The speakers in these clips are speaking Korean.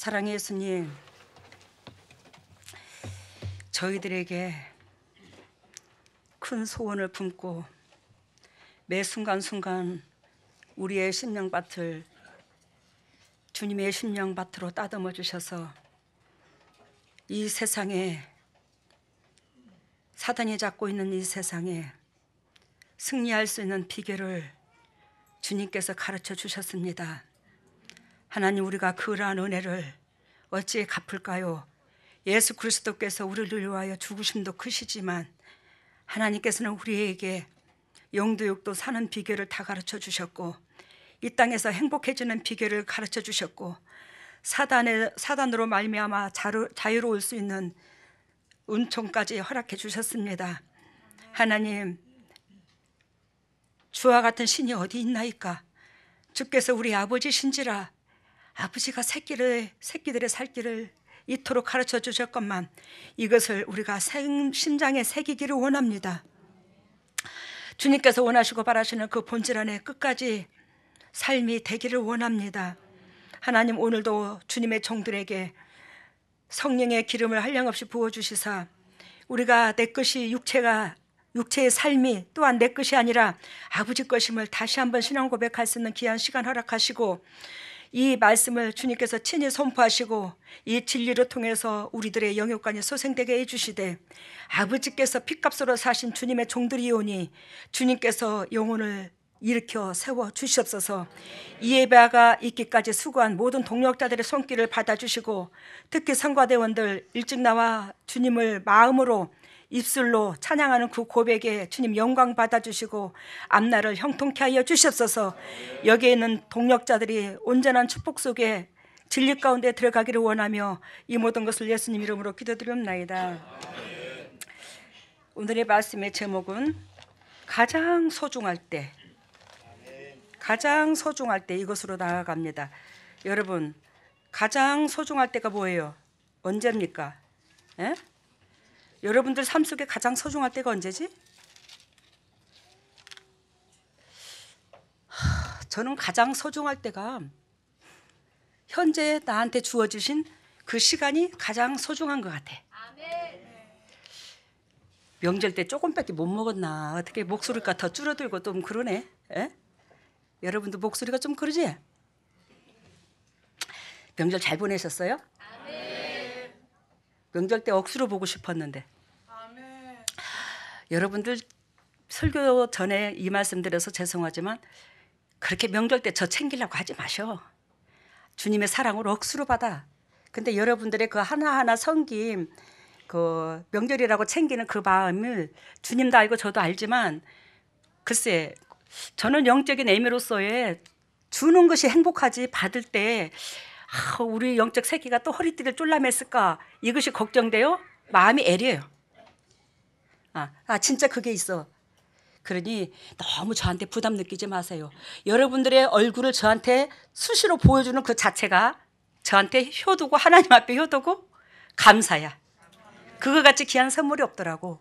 사랑의 예수님, 저희들에게 큰 소원을 품고 매 순간순간 우리의 심령밭을 주님의 심령밭으로 따듬어 주셔서 이 세상에, 사단이 잡고 있는 이 세상에 승리할 수 있는 비결을 주님께서 가르쳐 주셨습니다. 하나님, 우리가 그러한 은혜를 어찌 갚을까요? 예수 그리스도께서 우리를 위하여 죽으심도 크시지만 하나님께서는 우리에게 영도육도 사는 비결을 다 가르쳐 주셨고, 이 땅에서 행복해지는 비결을 가르쳐 주셨고, 사단으로 말미암아 자유로울 수 있는 은총까지 허락해 주셨습니다. 하나님, 주와 같은 신이 어디 있나이까? 주께서 우리 아버지신지라. 아버지가 새끼들의 살 길을 이토록 가르쳐 주셨건만 이것을 우리가 심장에 새기기를 원합니다. 주님께서 원하시고 바라시는 그 본질 안에 끝까지 삶이 되기를 원합니다. 하나님, 오늘도 주님의 종들에게 성령의 기름을 한량없이 부어주시사 우리가 내 것이 육체의 삶이 또한 내 것이 아니라 아버지 것임을 다시 한번 신앙 고백할 수 있는 귀한 시간 허락하시고, 이 말씀을 주님께서 친히 선포하시고 이 진리를 통해서 우리들의 영육간이 소생되게 해주시되, 아버지께서 핏값으로 사신 주님의 종들이오니 주님께서 영혼을 일으켜 세워 주시옵소서. 이 예배가 있기까지 수고한 모든 동력자들의 손길을 받아주시고, 특히 성가대원들 일찍 나와 주님을 마음으로 입술로 찬양하는 그 고백에 주님 영광 받아주시고 앞날을 형통케 하여 주시옵소서. 여기에 있는 동력자들이 온전한 축복 속에 진리 가운데 들어가기를 원하며 이 모든 것을 예수님 이름으로 기도드리옵나이다. 오늘의 말씀의 제목은 가장 소중할 때, 가장 소중할 때 이것으로 나아갑니다. 여러분, 가장 소중할 때가 뭐예요? 언제입니까? 에? 여러분들 삶 속에 가장 소중할 때가 언제지? 저는 가장 소중할 때가 현재 나한테 주어주신 그 시간이 가장 소중한 것 같아. 명절 때 조금밖에 못 먹었나? 어떻게 목소리가 더 줄어들고 좀 그러네? 에? 여러분도 목소리가 좀 그러지? 명절 잘 보내셨어요? 명절 때 억수로 보고 싶었는데. 여러분들 설교 전에 이 말씀 드려서 죄송하지만 그렇게 명절 때 저 챙기려고 하지 마셔. 주님의 사랑을 억수로 받아. 근데 여러분들의 그 하나하나 섬김, 그 명절이라고 챙기는 그 마음을 주님도 알고 저도 알지만, 글쎄, 저는 영적인 애미로서의 주는 것이 행복하지, 받을 때 우리 영적 새끼가 또 허리띠를 쫄라맸을까, 이것이 걱정돼요. 마음이 애려요. 진짜 그게 있어. 그러니 너무 저한테 부담 느끼지 마세요. 여러분들의 얼굴을 저한테 수시로 보여주는 그 자체가 저한테 효도고, 하나님 앞에 효도고 감사야. 그거 같이 귀한 선물이 없더라고.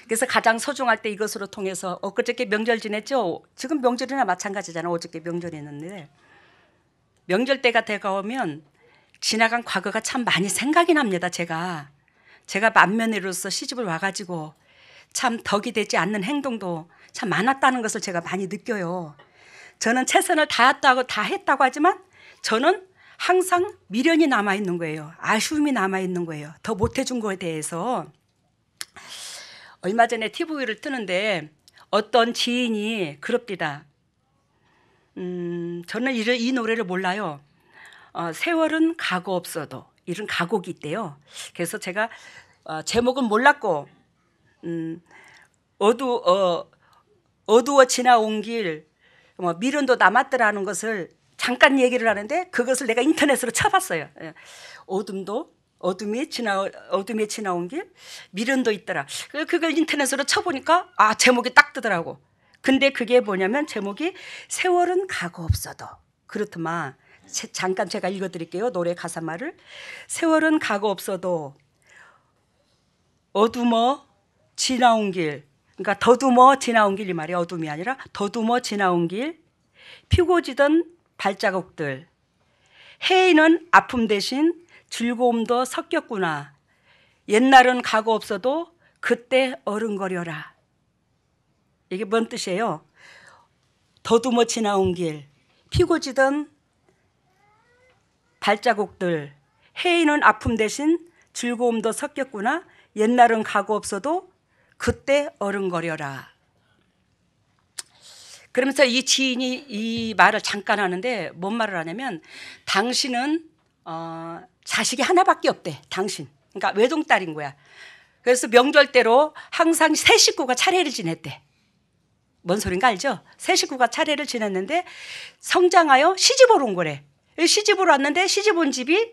그래서 가장 소중할 때 이것으로 통해서, 엊그저께 명절 지냈죠? 지금 명절이나 마찬가지잖아. 어저께 명절이었는데, 명절 때가 되어오면 지나간 과거가 참 많이 생각이 납니다. 제가 맏며느리로서 시집을 와가지고 참 덕이 되지 않는 행동도 참 많았다는 것을 제가 많이 느껴요. 저는 최선을 다 했다고 하지만 저는 항상 미련이 남아있는 거예요. 아쉬움이 남아있는 거예요. 더 못해준 거에 대해서. 얼마 전에 TV를 뜨는데 어떤 지인이 그럽니다. 저는 이 노래를 몰라요. 세월은 가고 없어도, 이런 가곡이 있대요. 그래서 제가 제목은 몰랐고, 어두워 지나온 길, 미련도 남았더라는 것을 잠깐 얘기를 하는데, 그것을 내가 인터넷으로 쳐봤어요. 어둠에 지나온 길, 미련도 있더라. 그걸 인터넷으로 쳐보니까 제목이 딱 뜨더라고. 근데 그게 뭐냐면 제목이 세월은 가고 없어도 그렇더만. 잠깐 제가 읽어드릴게요. 노래 가사말을. 세월은 가고 없어도 어두머 지나온 길, 그러니까 더듬어 지나온 길, 이 말이야. 어둠이 아니라 더듬어 지나온 길, 피고 지던 발자국들, 해이는 아픔 대신 즐거움도 섞였구나. 옛날은 가고 없어도 그때 어른거려라. 이게 뭔 뜻이에요? 더듬어 지나온 길, 피고 지던 발자국들, 해이는 아픔 대신 즐거움도 섞였구나. 옛날은 가고 없어도 그때 어른거려라. 그러면서 이 지인이 이 말을 잠깐 하는데 뭔 말을 하냐면, 당신은 자식이 하나밖에 없대. 당신. 그러니까 외동딸인 거야. 그래서 명절 때로 항상 세 식구가 차례를 지냈대. 뭔 소린가 알죠? 세 식구가 차례를 지냈는데 성장하여 시집으로 온 거래. 시집으로 왔는데 시집 온 집이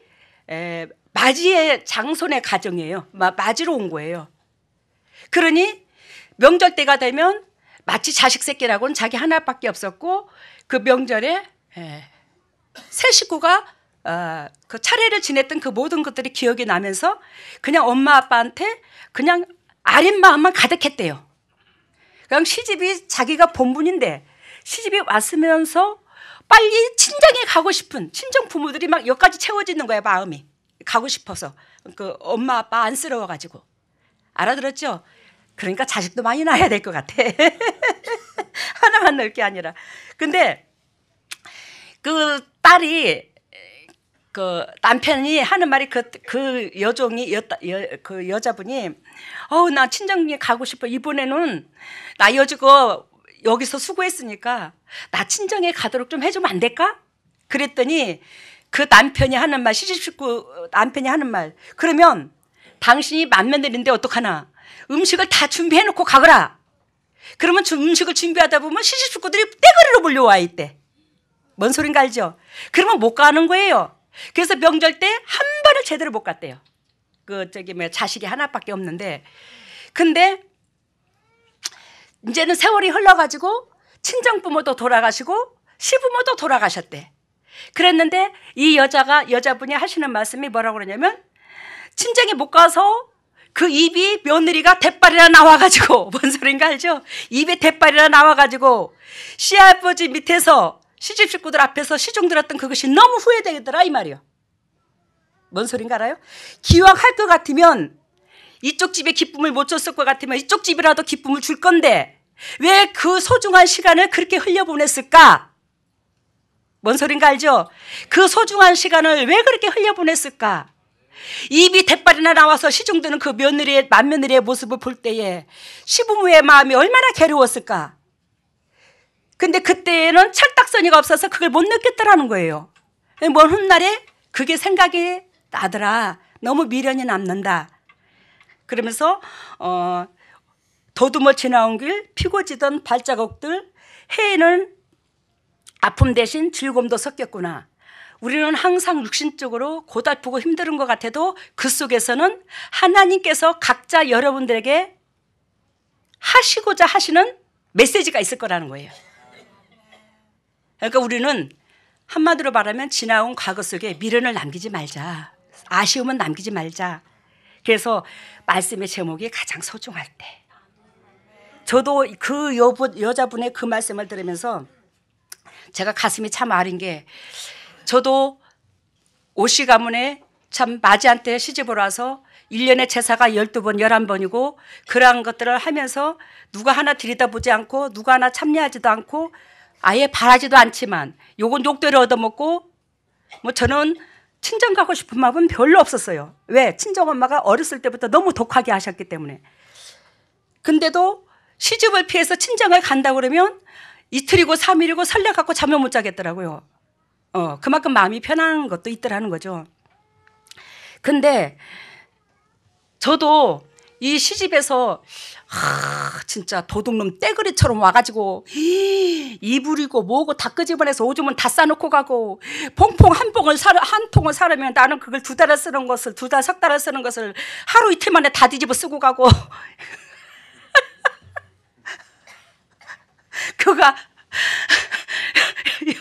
맞이의 장손의 가정이에요. 맞이로 온 거예요. 그러니 명절 때가 되면 마치 자식 새끼라고는 자기 하나밖에 없었고, 그 명절에 세 식구가 그 차례를 지냈던 그 모든 것들이 기억이 나면서 그냥 엄마 아빠한테 그냥 아린 마음만 가득했대요. 그냥 시집이 자기가 본분인데 시집이 왔으면서 빨리 친정에 가고 싶은 친정 부모들이 막 여기까지 채워지는 거야. 마음이 가고 싶어서. 그 엄마 아빠 안쓰러워가지고. 알아들었죠? 그러니까 자식도 많이 낳아야 될 것 같아. 하나만 낳을 게 아니라. 근데 그 딸이, 그 남편이 하는 말이, 그 여종이, 그 여자분이, 나 친정에 가고 싶어. 이번에는 나 여기서 수고했으니까 나 친정에 가도록 좀 해주면 안 될까? 그랬더니 그 남편이 하는 말, 시집식구 남편이 하는 말, 그러면 당신이 맏며느리인데 어떡하나? 음식을 다 준비해놓고 가거라. 그러면 음식을 준비하다 보면 시집식구들이 떼거리로 몰려와 있대. 뭔 소린가 알죠? 그러면 못 가는 거예요. 그래서 명절 때 한 번을 제대로 못 갔대요. 자식이 하나밖에 없는데. 근데 이제는 세월이 흘러가지고 친정부모도 돌아가시고 시부모도 돌아가셨대. 그랬는데 이 여자분이 하시는 말씀이 뭐라고 그러냐면, 친정에 못 가서 그 입이 며느리가 대빨이나 나와가지고, 뭔 소린가 알죠? 입에 대빨이나 나와가지고 시아버지 밑에서 시집 식구들 앞에서 시중 들었던 그것이 너무 후회되더라, 이 말이요. 뭔 소린가 알아요? 기왕 할 것 같으면, 이쪽 집에 기쁨을 못 줬을 것 같으면 이쪽 집이라도 기쁨을 줄 건데 왜 그 소중한 시간을 그렇게 흘려보냈을까? 뭔 소린가 알죠? 그 소중한 시간을 왜 그렇게 흘려보냈을까? 입이 대빨이나 나와서 시중드는 그 맏며느리의 모습을 볼 때에 시부모의 마음이 얼마나 괴로웠을까? 근데 그때는 철딱서니가 없어서 그걸 못 느꼈더라는 거예요. 먼 훗날에 그게 생각이 나더라. 너무 미련이 남는다. 그러면서 더듬어 지나온 길, 피고 지던 발자국들, 해에는 아픔 대신 즐거움도 섞였구나. 우리는 항상 육신적으로 고달프고 힘든 것 같아도 그 속에서는 하나님께서 각자 여러분들에게 하시고자 하시는 메시지가 있을 거라는 거예요. 그러니까 우리는 한마디로 말하면 지나온 과거 속에 미련을 남기지 말자. 아쉬움은 남기지 말자. 그래서 말씀의 제목이 가장 소중할 때. 저도 그 여자분의 그 말씀을 들으면서 제가 가슴이 참 아린 게, 저도 오씨 가문에 참 맞이한 때 시집을 와서 1년에 제사가 12번, 11번이고 그러한 것들을 하면서 누가 하나 들여다보지 않고 누가 하나 참여하지도 않고 아예 바라지도 않지만 요건 욕대로 얻어먹고, 저는 친정 가고 싶은 마음은 별로 없었어요. 왜? 친정엄마가 어렸을 때부터 너무 독하게 하셨기 때문에. 근데도 시집을 피해서 친정을 간다고 그러면 이틀이고 3일이고 설레 갖고 잠을 못 자겠더라고요. 그만큼 마음이 편한 것도 있더라는 거죠. 근데 저도 이 시집에서 진짜 도둑놈 떼거리처럼 와가지고 이불이고 뭐고 다 끄집어내서 오줌은 다 싸놓고 가고, 퐁퐁 한 통을 사려면 나는 그걸 2달을 쓰는 것을, 2달, 석 달을 쓰는 것을 하루 이틀 만에 다 뒤집어 쓰고 가고 그가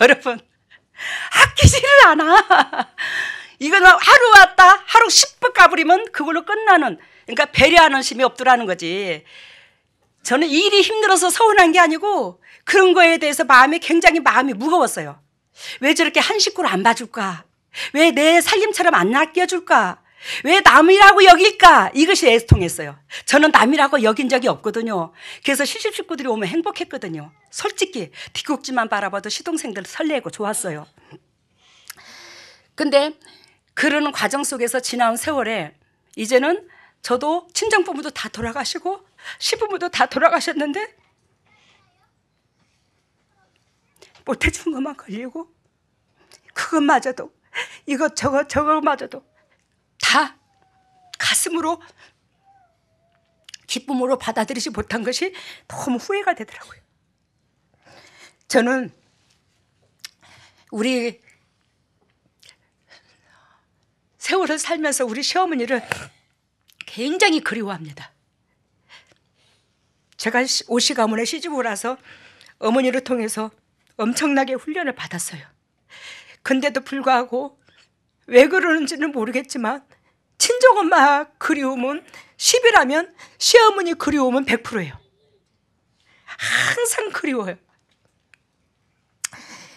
여러분 아끼지를 않아. 이거는 하루 왔다 하루 10분 까부리면 그걸로 끝나는, 그러니까 배려하는 심이 없더라는 거지. 저는 일이 힘들어서 서운한 게 아니고 그런 거에 대해서 굉장히 마음이 무거웠어요. 왜 저렇게 한 식구를 안 봐줄까? 왜 내 살림처럼 안 아껴줄까? 왜 남이라고 여길까? 이것이 애통했어요. 저는 남이라고 여긴 적이 없거든요. 그래서 시집 식구들이 오면 행복했거든요. 솔직히 뒷국지만 바라봐도 시동생들 설레고 좋았어요. 근데 그러는 과정 속에서 지나온 세월에 이제는 저도 친정부모도 다 돌아가시고 시부모도 다 돌아가셨는데 못해준 것만 걸리고 그것마저도 저거마저도 다 가슴으로 기쁨으로 받아들이지 못한 것이 너무 후회가 되더라고요. 저는 우리 세월을 살면서 우리 시어머니를 굉장히 그리워합니다. 제가 오시 가문에 시집을 와서 어머니를 통해서 엄청나게 훈련을 받았어요. 근데도 불구하고 왜 그러는지는 모르겠지만 친정엄마 그리움은 10이라면 시어머니 그리움은 100%예요. 항상 그리워요.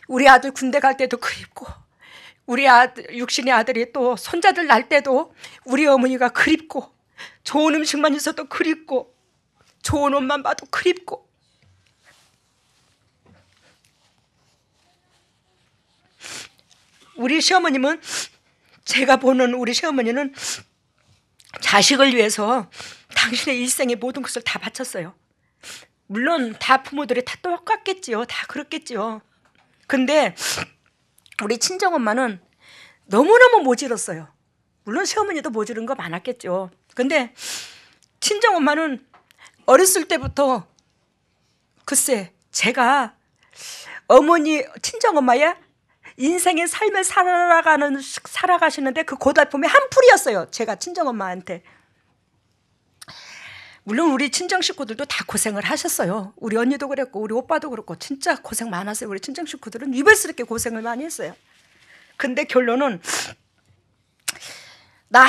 우리 아들 군대 갈 때도 그립고 우리 육신의 아들이 또 손자들 날 때도 우리 어머니가 그립고 좋은 음식만 있어도 그립고 좋은 옷만 봐도 그립고 우리 시어머님은 제가 보는 우리 시어머니는 자식을 위해서 당신의 일생의 모든 것을 다 바쳤어요. 물론 다 부모들이 다 똑같겠지요. 다 그렇겠지요. 근데 우리 친정엄마는 너무너무 모질었어요. 물론 시어머니도 모질은 거 많았겠죠. 근데 친정엄마는 어렸을 때부터 글쎄 제가 어머니 친정엄마의 인생의 삶을 살아가시는데 그 고달픔이 한풀이었어요. 제가 친정엄마한테. 물론 우리 친정 식구들도 다 고생을 하셨어요. 우리 언니도 그랬고 우리 오빠도 그렇고 진짜 고생 많았어요. 우리 친정 식구들은 이별스럽게 고생을 많이 했어요. 근데 결론은 나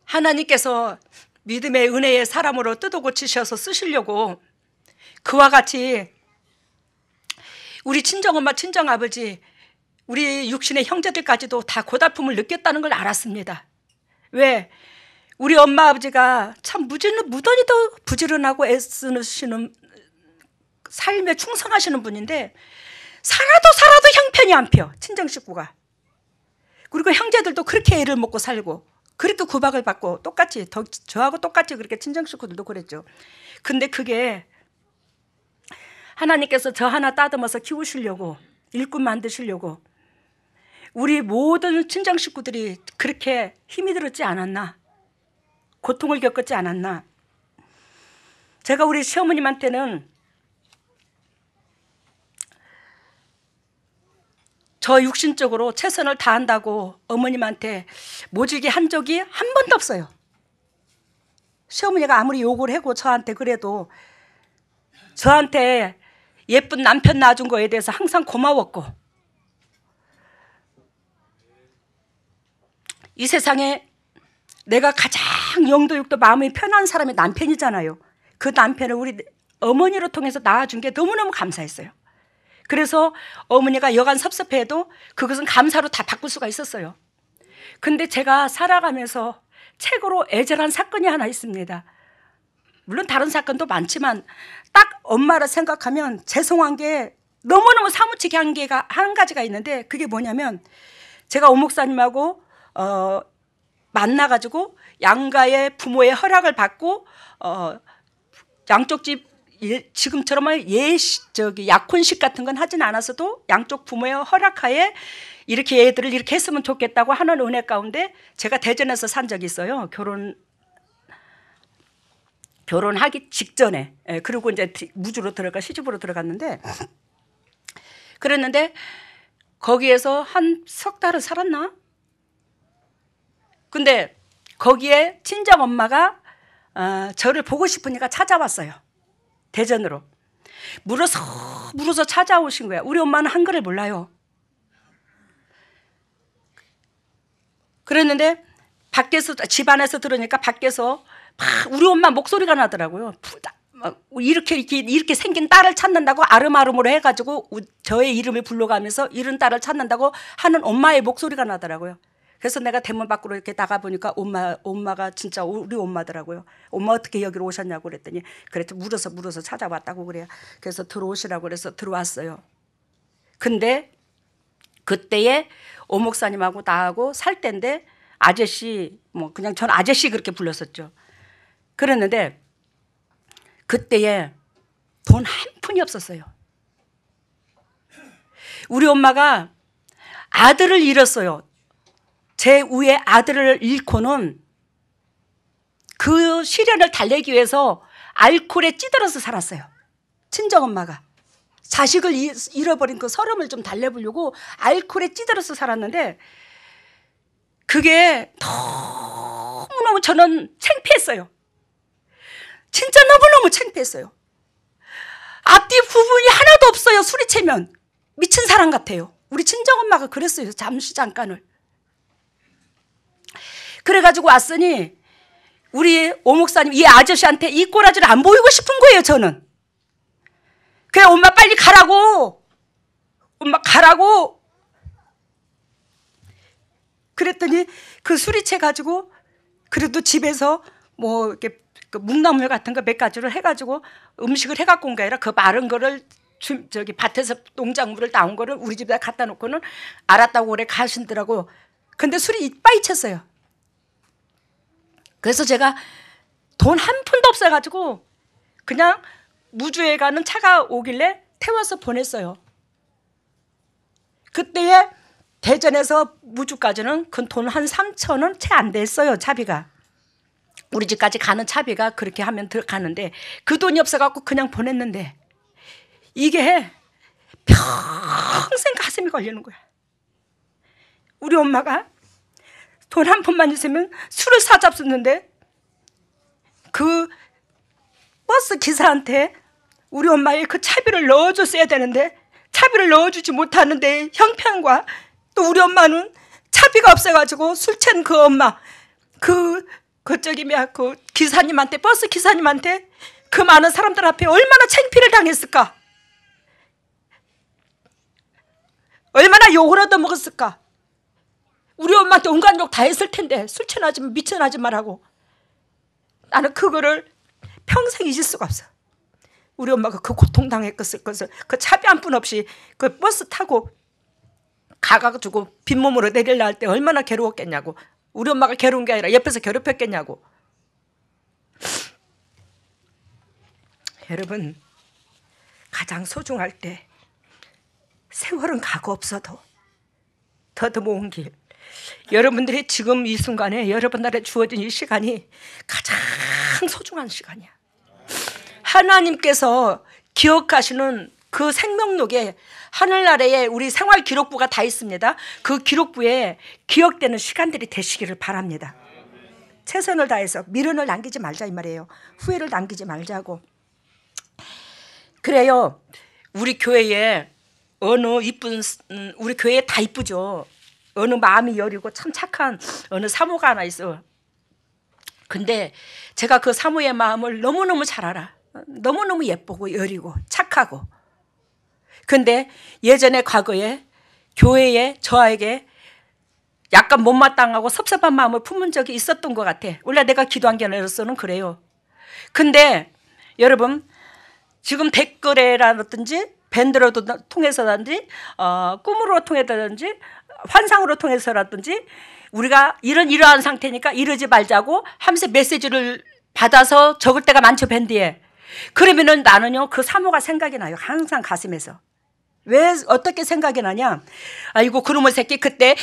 하나님께서 믿음의 은혜의 사람으로 뜯어 고치셔서 쓰시려고 그와 같이 우리 친정엄마 친정아버지 우리 육신의 형제들까지도 다 고달픔을 느꼈다는 걸 알았습니다. 왜? 우리 엄마 아버지가 참 무던히도 부지런하고 애쓰시는 삶에 충성하시는 분인데 살아도 형편이 안 펴. 친정 식구가. 그리고 형제들도 그렇게 애를 먹고 살고 그렇게 구박을 받고 똑같이 저하고 똑같이 그렇게 친정 식구들도 그랬죠. 근데 그게 하나님께서 저 하나 따듬어서 키우시려고 일꾼 만드시려고 우리 모든 친정 식구들이 그렇게 힘이 들었지 않았나? 고통을 겪었지 않았나? 제가 우리 시어머님한테는 저 육신적으로 최선을 다한다고 어머님한테 모질게 한 적이 한 번도 없어요. 시어머니가 아무리 욕을 하고 저한테 그래도 저한테 예쁜 남편 낳아준 거에 대해서 항상 고마웠고 이 세상에 내가 가장 영도육도 마음이 편한 사람이 남편이잖아요. 그 남편을 우리 어머니로 통해서 낳아준 게 너무너무 감사했어요. 그래서 어머니가 여간 섭섭해도 그것은 감사로 다 바꿀 수가 있었어요. 근데 제가 살아가면서 최고로 애절한 사건이 하나 있습니다. 물론 다른 사건도 많지만 딱 엄마를 생각하면 죄송한 게 너무너무 사무치게 한 가지가 있는데 그게 뭐냐면 제가 오목사님하고 만나가지고 양가의 부모의 허락을 받고 양쪽 집 지금처럼 약혼식 같은 건 하진 않았어도 양쪽 부모의 허락하에 이렇게 애들을 이렇게 했으면 좋겠다고 하는 은혜 가운데 제가 대전에서 산 적이 있어요. 결혼하기 직전에. 그리고 이제 무주로 시집으로 들어갔는데 그랬는데 거기에서 한 석 달을 살았나? 근데 거기에 친정 엄마가 저를 보고 싶으니까 찾아왔어요. 대전으로. 물어서 찾아오신 거야. 우리 엄마는 한글을 몰라요. 그랬는데 밖에서 집 안에서 들으니까 밖에서 막 우리 엄마 목소리가 나더라고요. 막 이렇게 생긴 딸을 찾는다고 아름아름으로 해가지고 저의 이름을 불러가면서 이런 딸을 찾는다고 하는 엄마의 목소리가 나더라고요. 그래서 내가 대문 밖으로 이렇게 나가보니까 엄마가 진짜 우리 엄마더라고요. 엄마 어떻게 여기로 오셨냐고 그랬더니 그래서 물어서 찾아왔다고 그래요. 그래서 들어오시라고 그래서 들어왔어요. 근데 그때에 오 목사님하고 나하고 살 때인데 아저씨, 뭐 그냥 전 아저씨 그렇게 불렀었죠. 그랬는데 그때에 돈 한 푼이 없었어요. 우리 엄마가 아들을 잃었어요. 제 위에 아들을 잃고는 그 시련을 달래기 위해서 알코올에 찌들어서 살았어요. 친정엄마가. 자식을 잃어버린 그 서름을 좀 달래보려고 알코올에 찌들어서 살았는데 그게 너무너무 저는 창피했어요. 진짜 너무너무 창피했어요. 앞뒤 부분이 하나도 없어요. 술이 채면 미친 사람 같아요. 우리 친정엄마가 그랬어요. 잠깐을. 그래가지고 왔으니 우리 오 목사님 이 아저씨한테 이 꼬라지를 안 보이고 싶은 거예요. 저는. 그래 엄마 빨리 가라고. 엄마 가라고. 그랬더니 그 술이 채가지고 그래도 집에서 뭐 이렇게 그 묵나물 같은 거 몇 가지를 해가지고 음식을 해갖고 온 게 아니라 그 마른 거를 저기 밭에서 농작물을 따온 거를 우리 집에 갖다 놓고는 알았다고 그래 가신더라고. 근데 술이 이빠이 쳤어요. 그래서 제가 돈 한 푼도 없어가지고 그냥 무주에 가는 차가 오길래 태워서 보냈어요. 그때에 대전에서 무주까지는 그 돈 한 3,000원 채 안 됐어요. 차비가. 우리 집까지 가는 차비가 그렇게 하면 들어가는데 그 돈이 없어갖고 그냥 보냈는데 이게 평생 가슴이 걸리는 거야. 우리 엄마가 돈 한 푼만 있으면 술을 사잡수는데 그 버스 기사한테 우리 엄마의 그 차비를 넣어줬어야 되는데 차비를 넣어주지 못하는데 형편과 또 우리 엄마는 차비가 없어가지고 술 취한 그 엄마 그 기사님한테 버스 기사님한테 그 많은 사람들 앞에 얼마나 창피를 당했을까? 얼마나 욕을 얻어먹었을까? 우리 엄마한테 온갖 욕 다 했을 텐데 술 취하지 마, 미천하지 말라고. 나는 그거를 평생 잊을 수가 없어. 우리 엄마가 그 고통당했을 것을 그 차비 한 푼 없이 그 버스 타고 가가지고 빈몸으로 내리려 할 때 얼마나 괴로웠겠냐고. 우리 엄마가 괴로운 게 아니라 옆에서 괴롭혔겠냐고. 여러분 가장 소중할 때 세월은 가고 없어도 더듬어온 길. 여러분들이 지금 이 순간에 여러분들에 주어진 이 시간이 가장 소중한 시간이야. 하나님께서 기억하시는 그 생명록에 하늘 아래에 우리 생활 기록부가 다 있습니다. 그 기록부에 기억되는 시간들이 되시기를 바랍니다. 최선을 다해서 미련을 남기지 말자 이 말이에요. 후회를 남기지 말자고. 그래요. 우리 교회에 우리 교회에 다 이쁘죠. 어느 마음이 여리고 참 착한 어느 사모가 하나 있어. 근데 제가 그 사모의 마음을 너무너무 잘 알아. 너무너무 예쁘고 여리고 착하고. 근데 예전에 과거에 교회에 저에게 약간 못마땅하고 섭섭한 마음을 품은 적이 있었던 것 같아. 원래 내가 기도한 게 아니라서는 그래요. 근데 여러분 지금 댓글에라든지 밴드로 통해서라든지 꿈으로 통해서라든지 환상으로 통해서라든지 우리가 이러한 상태니까 이러지 말자고 하면서 메시지를 받아서 적을 때가 많죠. 밴드에. 그러면은 나는요 그 사모가 생각이 나요. 항상 가슴에서. 왜 어떻게 생각이 나냐? 아이고 그놈의 새끼 그때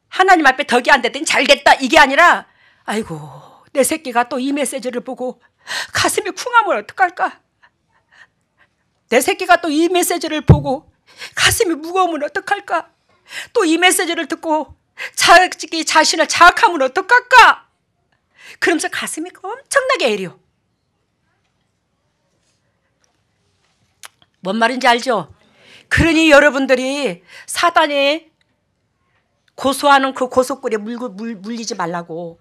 하나님 앞에 덕이 안 됐더니 잘 됐다 이게 아니라 아이고 내 새끼가 또 이 메시지를 보고 가슴이 쿵하면 어떡할까? 내 새끼가 또 이 메시지를 보고 가슴이 무거우면 어떡할까? 또 이 메시지를 듣고 자기 자신을 자학하면 어떡할까? 그러면서 가슴이 엄청나게 애려. 뭔 말인지 알죠? 그러니 여러분들이 사단이 고소하는 그 고속골에 물리지 말라고.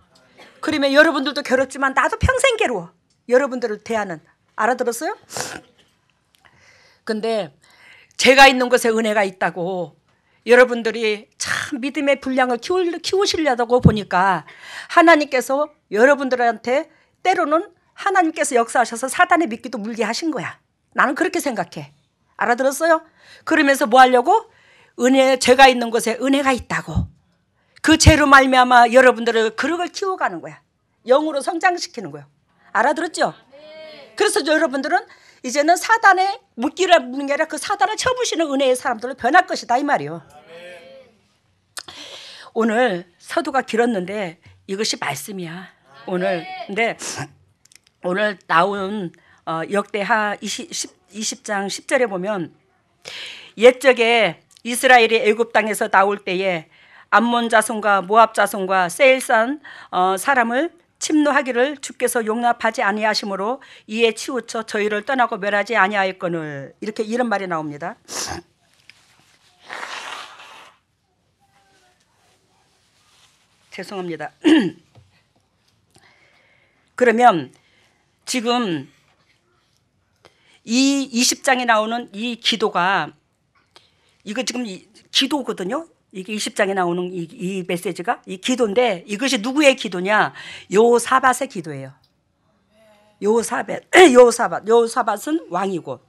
그러면 여러분들도 괴롭지만 나도 평생 괴로워. 여러분들을 대하는. 알아들었어요? 근데 제가 있는 곳에 은혜가 있다고 여러분들이 참 믿음의 분량을 키우시려고 보니까 하나님께서 여러분들한테 때로는 하나님께서 역사하셔서 사단의 미끼도 물게 하신 거야. 나는 그렇게 생각해. 알아들었어요? 그러면서 뭐 하려고? 제가 있는 곳에 은혜가 있다고. 그 죄로 말미암아 여러분들을 그릇을 키워가는 거야. 영으로 성장시키는 거야. 알아들었죠? 그래서 여러분들은 이제는 사단의 물기를 무는 게 아니라 그 사단을 쳐부시는 은혜의 사람들로 변할 것이다 이 말이요. 오늘 서두가 길었는데 이것이 말씀이야. 오늘 근데 오늘 나온 역대하 20장 10절에 보면 옛적에 이스라엘이 애굽 땅에서 나올 때에 암몬 자손과 모압 자손과 세일산 사람을 침노하기를 주께서 용납하지 아니하심으로 이에 치우쳐 저희를 떠나고 멸하지 아니하였거늘 이렇게 이런 말이 나옵니다. 죄송합니다. 그러면 지금 이 20장에 나오는 이 기도가 이거 지금 기도거든요. 이게 20장에 나오는 이 메시지가 이 기도인데 이것이 누구의 기도냐? 여호사밧의 기도예요. 여호사밧은 왕이고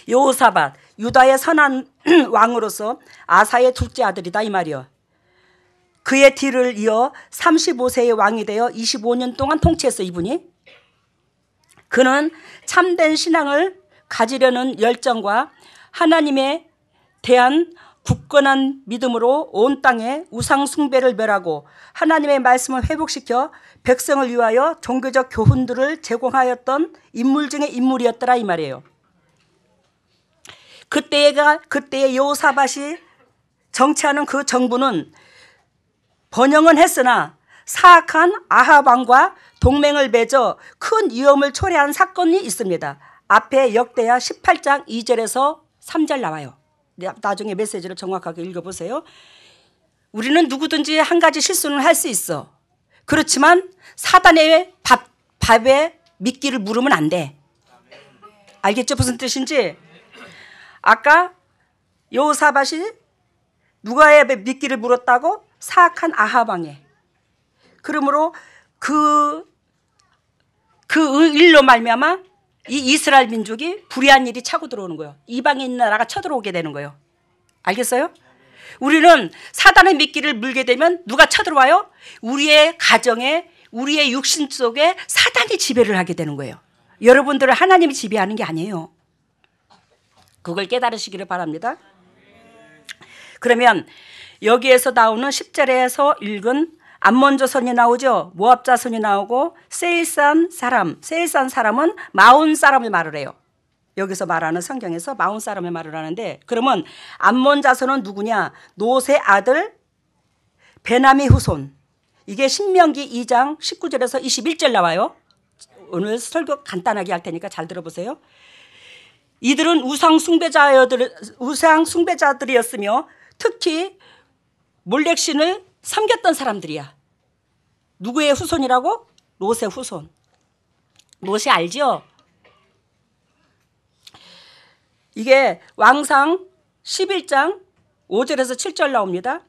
여호사밧 유다의 선한 왕으로서 아사의 둘째 아들이다 이 말이요. 그의 뒤를 이어 35세의 왕이 되어 25년 동안 통치했어 이분이. 그는 참된 신앙을 가지려는 열정과 하나님에 대한 굳건한 믿음으로 온 땅에 우상 숭배를 멸하고 하나님의 말씀을 회복시켜 백성을 위하여 종교적 교훈들을 제공하였던 인물 중에 인물이었더라 이 말이에요. 그때의 여호사밧이 정치하는 그 정부는 번영은 했으나 사악한 아합 왕과 동맹을 맺어 큰 위험을 초래한 사건이 있습니다. 앞에 역대하 18장 2절에서 3절 나와요. 나중에 메시지를 정확하게 읽어보세요. 우리는 누구든지 한 가지 실수는 할 수 있어. 그렇지만 사단의 밥에 미끼를 물으면 안 돼. 알겠죠? 무슨 뜻인지? 아까 여호사밧이 누가의 미끼를 물었다고? 사악한 아합 왕에. 그러므로 그 일로 말미암아 이 이스라엘 민족이 불의한 일이 차고 들어오는 거예요. 이방인 나라가 쳐들어오게 되는 거예요. 알겠어요? 우리는 사단의 미끼를 물게 되면 누가 쳐들어와요? 우리의 가정에 우리의 육신 속에 사단이 지배를 하게 되는 거예요. 여러분들을 하나님이 지배하는 게 아니에요. 그걸 깨달으시기를 바랍니다. 그러면 여기에서 나오는 10절에서 읽은 암몬 자손이 나오죠. 모압 자손이 나오고 세일산 사람은 마온 사람을 말을 해요. 여기서 말하는 성경에서 마온 사람을 말을 하는데 그러면 암몬 자손은 누구냐? 롯의 아들 베나미 후손. 이게 신명기 2장 19절에서 21절 나와요. 오늘 설교 간단하게 할 테니까 잘 들어보세요. 이들은 우상 숭배자들이었으며 특히 몰렉신을 섬겼던 사람들이야. 누구의 후손이라고? 롯의 후손. 롯이 알죠? 이게 왕상 11장 5절에서 7절 나옵니다.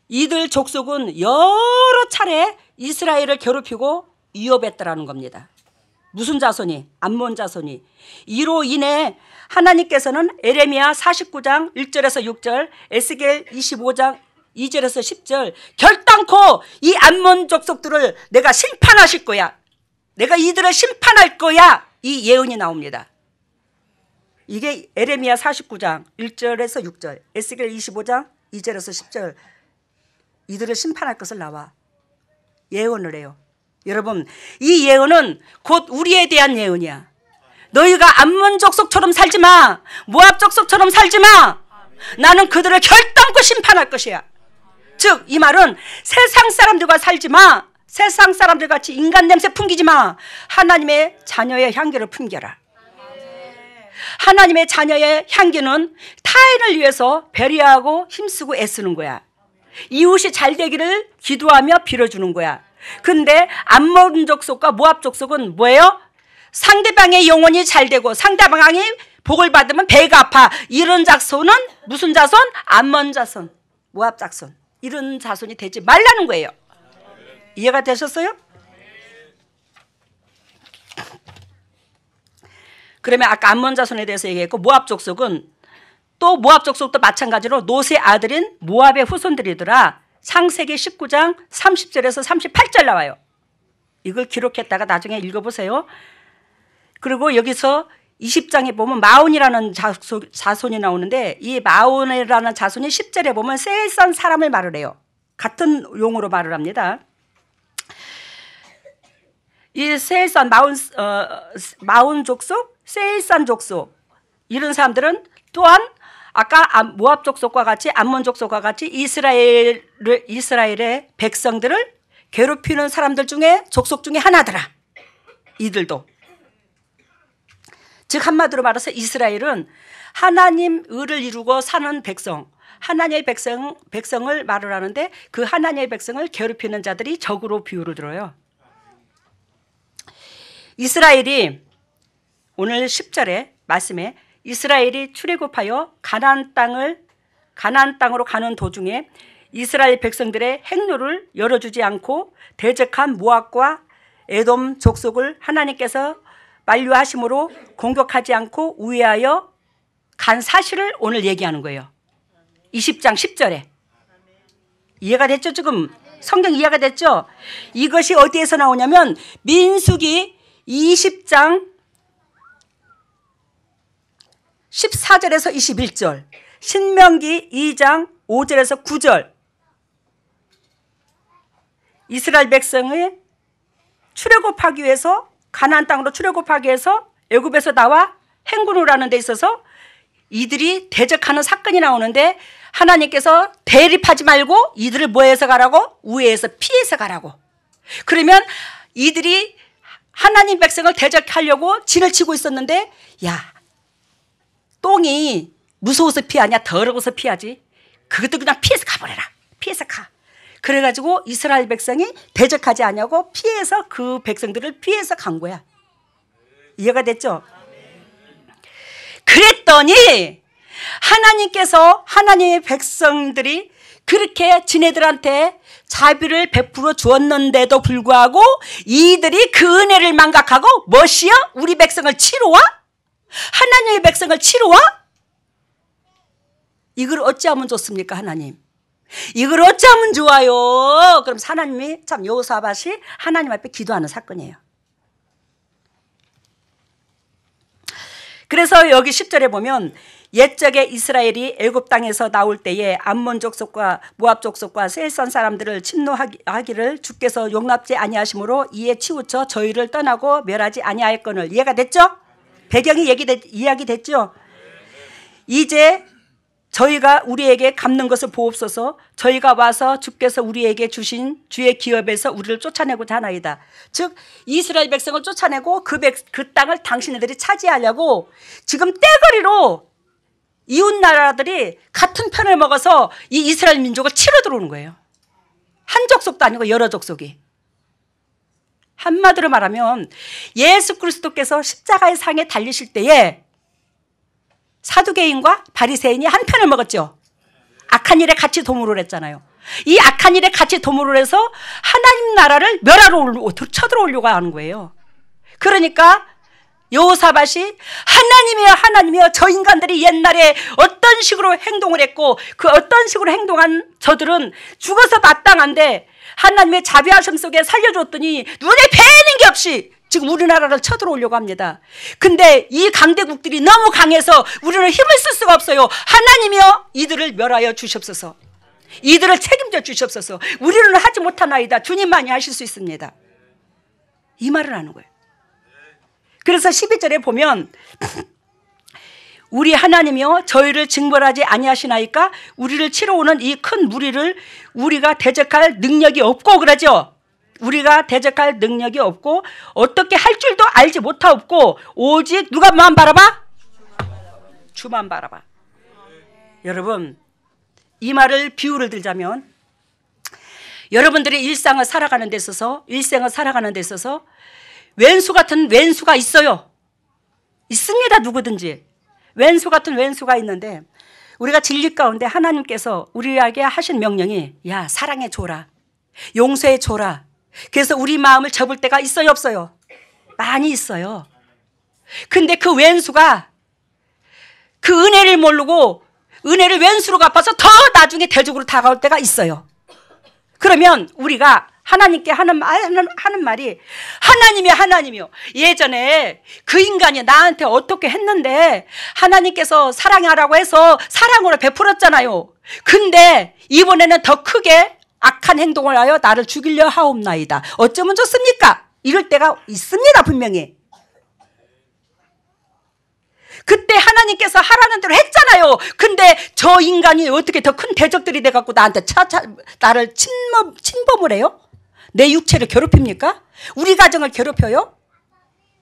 이들 족속은 여러 차례 이스라엘을 괴롭히고 위협했더라는 겁니다. 무슨 자손이? 암몬 자손이. 이로 인해 하나님께서는 에레미야 49장 1절에서 6절, 에스겔 25장 2절에서 10절 결단코 이 암몬 족속들을 내가 심판하실 거야. 내가 이들을 심판할 거야. 이 예언이 나옵니다. 이게 에레미야 49장 1절에서 6절, 에스겔 25장 2절에서 10절 이들을 심판할 것을 나와 예언을 해요. 여러분 이 예언은 곧 우리에 대한 예언이야. 너희가 암몬 족속처럼 살지 마. 모압 족속처럼 살지 마. 나는 그들을 결단코 심판할 것이야. 즉 이 말은 세상 사람들과 살지 마. 세상 사람들 같이 인간 냄새 풍기지 마. 하나님의 자녀의 향기를 풍겨라. 하나님의 자녀의 향기는 타인을 위해서 배려하고 힘쓰고 애쓰는 거야. 이웃이 잘 되기를 기도하며 빌어주는 거야. 근데 암몬 족속과 모압 족속은 뭐예요? 상대방의 영혼이 잘 되고 상대방이 복을 받으면 배가 아파. 이런 자손은 무슨 자손? 암몬 자손, 모압 자손. 이런 자손이 되지 말라는 거예요. 이해가 되셨어요? 그러면 아까 암몬 자손에 대해서 얘기했고, 모압 족속은 또 모압 족속도 마찬가지로 롯의 아들인 모압의 후손들이더라. 창세기 19장 30절에서 38절 나와요. 이걸 기록했다가 나중에 읽어보세요. 그리고 여기서 20장에 보면 마온이라는 자손이 나오는데, 이 마온이라는 자손이 10절에 보면 세일산 사람을 말을 해요. 같은 용어로 말을 합니다. 이 세일산 마온 족속, 세일산 족속, 이런 사람들은 또한 아까 모압 족속과 같이 암몬 족속과 같이 이스라엘의 백성들을 괴롭히는 사람들 중에 족속 중에 하나더라. 이들도. 즉 한마디로 말해서 이스라엘은 하나님 의를 이루고 사는 백성, 하나님의 백성을 말을 하는데, 그 하나님의 백성을 괴롭히는 자들이 적으로 비유를 들어요. 이스라엘이 오늘 10절에 말씀에 이스라엘이 출애굽하여 가나안 땅으로 가는 도중에 이스라엘 백성들의 행로를 열어주지 않고 대적한 모압과 에돔 족속을 하나님께서 만류하심으로 공격하지 않고 우회하여 간 사실을 오늘 얘기하는 거예요. 20장 10절에. 이해가 됐죠? 지금 성경 이해가 됐죠? 이것이 어디에서 나오냐면 민수기 20장 14절에서 21절, 신명기 2장 5절에서 9절. 이스라엘 백성의 출애굽하기 위해서, 가나안 땅으로 출애굽하기 위해서 애굽에서 나와 행군을 하는 데 있어서 이들이 대적하는 사건이 나오는데, 하나님께서 대립하지 말고 이들을 뭐해서 가라고? 우회해서 피해서 가라고. 그러면 이들이 하나님 백성을 대적하려고 진을 치고 있었는데, 야, 똥이 무서워서 피하냐? 더러워서 피하지. 그것도 그냥 피해서 가버려라. 피해서 가. 그래가지고 이스라엘 백성이 대적하지 않냐고 피해서, 그 백성들을 피해서 간 거야. 이해가 됐죠? 그랬더니 하나님께서 하나님의 백성들이 그렇게 지네들한테 자비를 베풀어 주었는데도 불구하고 이들이 그 은혜를 망각하고 무엇이요? 우리 백성을 치러와? 하나님의 백성을 치러와? 이걸 어찌하면 좋습니까? 하나님, 이걸 어찌하면 좋아요? 그럼 하나님이 참, 여호사밧이 하나님 앞에 기도하는 사건이에요. 그래서 여기 10절에 보면 옛적에 이스라엘이 애굽 땅에서 나올 때에 암몬 족속과 모압 족속과 세일산 사람들을 침노하기를 주께서 용납지 아니하심으로 이에 치우쳐 저희를 떠나고 멸하지 아니하였거늘. 이해가 됐죠? 배경이 이야기됐죠? 이제 저희가 우리에게 갚는 것을 보옵소서. 저희가 와서 주께서 우리에게 주신 주의 기업에서 우리를 쫓아내고자 하나이다. 즉 이스라엘 백성을 쫓아내고 그 땅을 당신네들이 차지하려고 지금 떼거리로 이웃 나라들이 같은 편을 먹어서 이 이스라엘 민족을 치러 들어오는 거예요. 한 족속도 아니고 여러 족속이. 한마디로 말하면 예수 그리스도께서 십자가의 상에 달리실 때에 사두개인과 바리새인이 한 편을 먹었죠. 악한 일에 같이 도모를 했잖아요. 이 악한 일에 같이 도모를 해서 하나님 나라를 멸하러 쳐들어오려고 하는 거예요. 그러니까 여호사밧이 하나님이여 하나님이여, 저 인간들이 옛날에 어떤 식으로 행동을 했고 그 어떤 식으로 행동한 저들은 죽어서 마땅한데 하나님의 자비하심 속에 살려줬더니 눈에 뵈는 게 없이 지금 우리나라를 쳐들어오려고 합니다. 근데 이 강대국들이 너무 강해서 우리는 힘을 쓸 수가 없어요. 하나님이여 이들을 멸하여 주시옵소서. 이들을 책임져 주시옵소서. 우리는 하지 못하나이다. 주님만이 하실 수 있습니다. 이 말을 하는 거예요. 그래서 12절에 보면 우리 하나님이여 저희를 징벌하지 아니하시나이까? 우리를 치러 오는 이 큰 무리를 우리가 대적할 능력이 없고, 그러죠. 우리가 대적할 능력이 없고 어떻게 할 줄도 알지 못하옵고 오직 누가만 바라봐? 주만 바라봐. 여러분, 이 말을 비유를 들자면 여러분들의 일상을 살아가는 데 있어서, 일생을 살아가는 데 있어서 왼수 같은 왼수가 있어요. 있습니다. 누구든지 왼수 같은 왼수가 있는데, 우리가 진리 가운데 하나님께서 우리에게 하신 명령이 야, 사랑해 줘라, 용서해 줘라. 그래서 우리 마음을 접을 때가 있어요, 없어요? 많이 있어요. 근데 그 왼수가 그 은혜를 모르고 은혜를 왼수로 갚아서 더 나중에 대적으로 다가올 때가 있어요. 그러면 우리가 하나님께 하는 말이, 하나님이요, 예전에 그 인간이 나한테 어떻게 했는데 하나님께서 사랑하라고 해서 사랑으로 베풀었잖아요. 근데 이번에는 더 크게 악한 행동을 하여 나를 죽이려 하옵나이다. 어쩌면 좋습니까? 이럴 때가 있습니다. 분명히. 그때 하나님께서 하라는 대로 했잖아요. 근데 저 인간이 어떻게 더 큰 대적들이 돼갖고 나한테 나를 침범을 해요? 내 육체를 괴롭힙니까? 우리 가정을 괴롭혀요?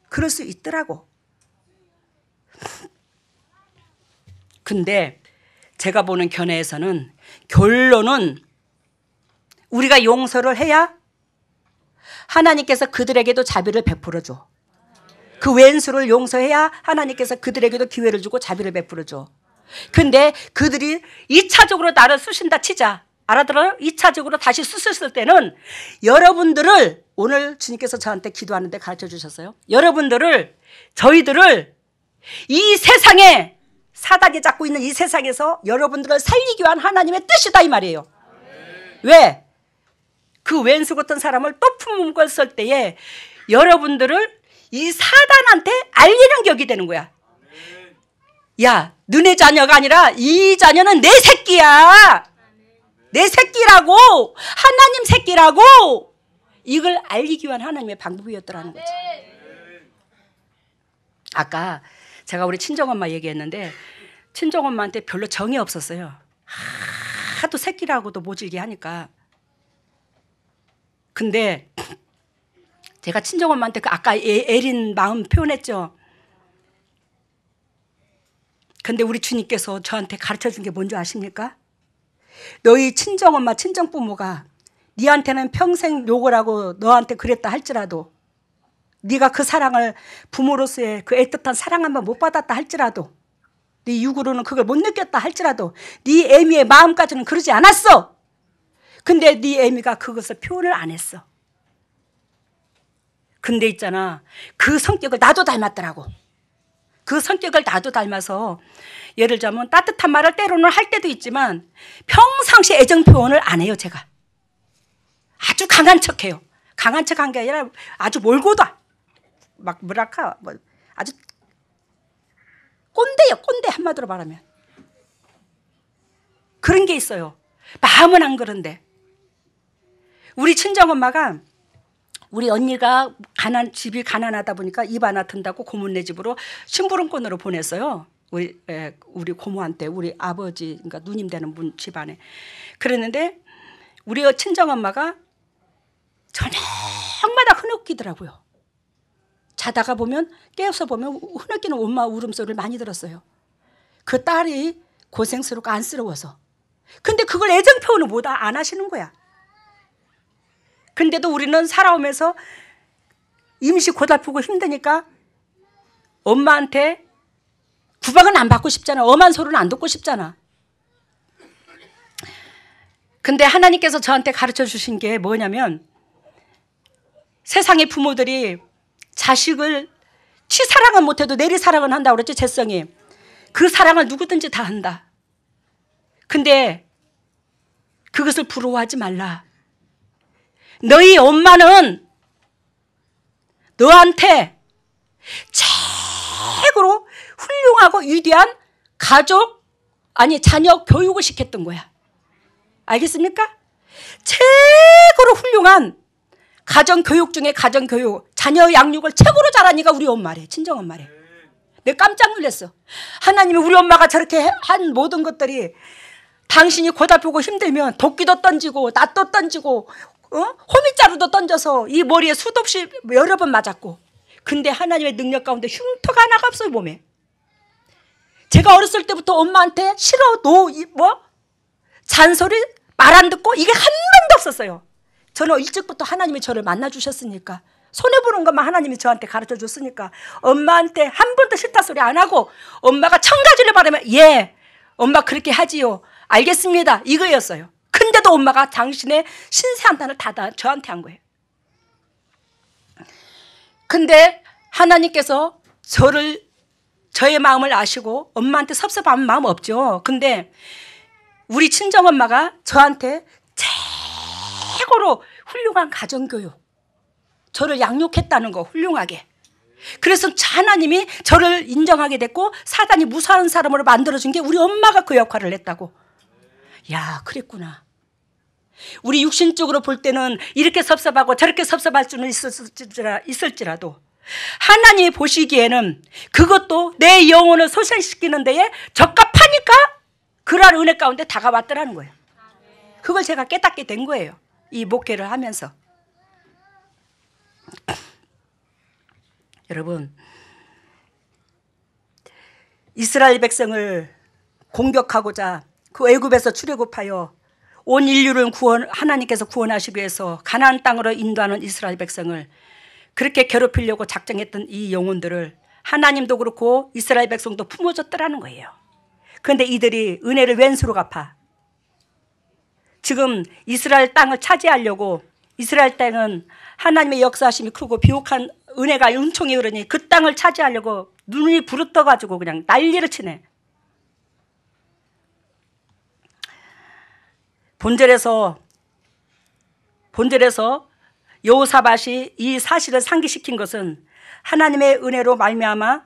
그럴 수 있더라고. 근데 제가 보는 견해에서는, 결론은 우리가 용서를 해야 하나님께서 그들에게도 자비를 베풀어줘. 그 왼수를 용서해야 하나님께서 그들에게도 기회를 주고 자비를 베풀어줘. 근데 그들이 2차적으로 나를 쑤신다 치자. 알아들어요? 2차적으로 다시 쑤셨을 때는 여러분들을, 오늘 주님께서 저한테 기도하는데 가르쳐 주셨어요. 여러분들을, 저희들을 이 세상에, 사단이 잡고 있는 이 세상에서 여러분들을 살리기 위한 하나님의 뜻이다 이 말이에요. 왜? 그 왼수 같은 사람을 또 품었을 때에 여러분들을 이 사단한테 알리는 격이 되는 거야. 야, 너네 자녀가 아니라 이 자녀는 내 새끼야. 내 새끼라고. 하나님 새끼라고. 이걸 알리기 위한 하나님의 방법이었더라는 거죠. 아까 제가 우리 친정엄마 얘기했는데, 친정엄마한테 별로 정이 없었어요. 하도 새끼라고도 모질게 하니까. 근데 제가 친정엄마한테 그 아까 애린 마음 표현했죠. 근데 우리 주님께서 저한테 가르쳐준 게 뭔지 아십니까? 너희 친정엄마, 친정부모가 네한테는 평생 욕을 하고 너한테 그랬다 할지라도, 네가 그 사랑을, 부모로서의 그 애틋한 사랑 한번 못 받았다 할지라도, 네 육으로는 그걸 못 느꼈다 할지라도 네 애미의 마음까지는 그러지 않았어. 근데 네 애미가 그것을 표현을 안 했어. 근데 있잖아, 그 성격을 나도 닮았더라고. 그 성격을 나도 닮아서, 예를 들자면 따뜻한 말을 때로는 할 때도 있지만 평상시 애정 표현을 안 해요. 제가 아주 강한 척해요. 강한 척한 게 아니라 아주 몰고도 막 뭐랄까, 뭐 아주 꼰대요. 꼰대, 한마디로 말하면. 그런 게 있어요. 마음은 안 그런데. 우리 친정엄마가, 우리 언니가 집이 가난하다 보니까 입 하나 든다고 고모네 집으로 심부름꾼으로 보냈어요. 우리 고모한테, 우리 아버지, 그러니까 누님 되는 분 집안에. 그랬는데 우리 친정엄마가 저녁마다 흐느끼더라고요. 자다가 보면, 깨어서 보면 흐느끼는 엄마 울음소리를 많이 들었어요. 그 딸이 고생스럽고 안쓰러워서. 근데 그걸 애정 표현을 안 하시는 거야. 근데도 우리는 살아오면서 임시 고달프고 힘드니까 엄마한테 구박은 안 받고 싶잖아. 엄한 소리는 안 듣고 싶잖아. 근데 하나님께서 저한테 가르쳐 주신 게 뭐냐면, 세상의 부모들이 자식을 치사랑은 못해도 내리사랑은 한다고 그랬지, 재성이. 그 사랑을 누구든지 다 한다. 근데 그것을 부러워하지 말라. 너희 엄마는 너한테 최고로 훌륭하고 위대한 가족, 아니 자녀 교육을 시켰던 거야. 알겠습니까? 최고로 훌륭한 가정교육 중에 가정교육, 자녀 양육을 최고로 잘하니까 우리 엄마래, 친정엄마래. 내가 깜짝 놀랐어. 하나님이 우리 엄마가 저렇게 한 모든 것들이, 당신이 고달프고 힘들면 도끼도 던지고 낫도 던지고 호미자루도 던져서 이 머리에 수도 없이 여러 번 맞았고, 근데 하나님의 능력 가운데 흉터가 하나가 없어요, 몸에. 제가 어렸을 때부터 엄마한테 싫어, 잔소리 말 안 듣고 이게 한 번도 없었어요. 저는 일찍부터 하나님이 저를 만나주셨으니까, 손해보는 것만 하나님이 저한테 가르쳐 줬으니까 엄마한테 한 번도 싫다 소리 안 하고 엄마가 1000가지를 바라면 예, 엄마 그렇게 하지요, 알겠습니다, 이거였어요. 근데도 엄마가 당신의 신세한탄을 다 저한테 한 거예요. 근데 하나님께서 저의 마음을 아시고 엄마한테 섭섭한 마음 없죠. 근데 우리 친정엄마가 저한테 최고로 훌륭한 가정교육, 저를 양육했다는 거, 훌륭하게. 그래서 하나님이 저를 인정하게 됐고 사단이 무사한 사람으로 만들어준 게 우리 엄마가 그 역할을 했다고. 야, 그랬구나. 우리 육신적으로 볼 때는 이렇게 섭섭하고 저렇게 섭섭할 수는 있을지라도 하나님이 보시기에는 그것도 내 영혼을 소생시키는 데에 적합하니까 그러한 은혜 가운데 다가왔더라는 거예요. 그걸 제가 깨닫게 된 거예요, 이 목회를 하면서. 여러분, 이스라엘 백성을 공격하고자 그 애굽에서 출애굽하여 온 인류를 하나님께서 구원하시기 위해서 가나안 땅으로 인도하는 이스라엘 백성을 그렇게 괴롭히려고 작정했던 이 영혼들을 하나님도 그렇고 이스라엘 백성도 품어줬더라는 거예요. 그런데 이들이 은혜를 왼수로 갚아 지금 이스라엘 땅을 차지하려고, 이스라엘 땅은 하나님의 역사하심이 크고 비옥한 은혜가 은총이 흐르니 그 땅을 차지하려고 눈이 부릅떠가지고 그냥 난리를 치네. 본절에서 여호사밧이 이 사실을 상기시킨 것은 하나님의 은혜로 말미암아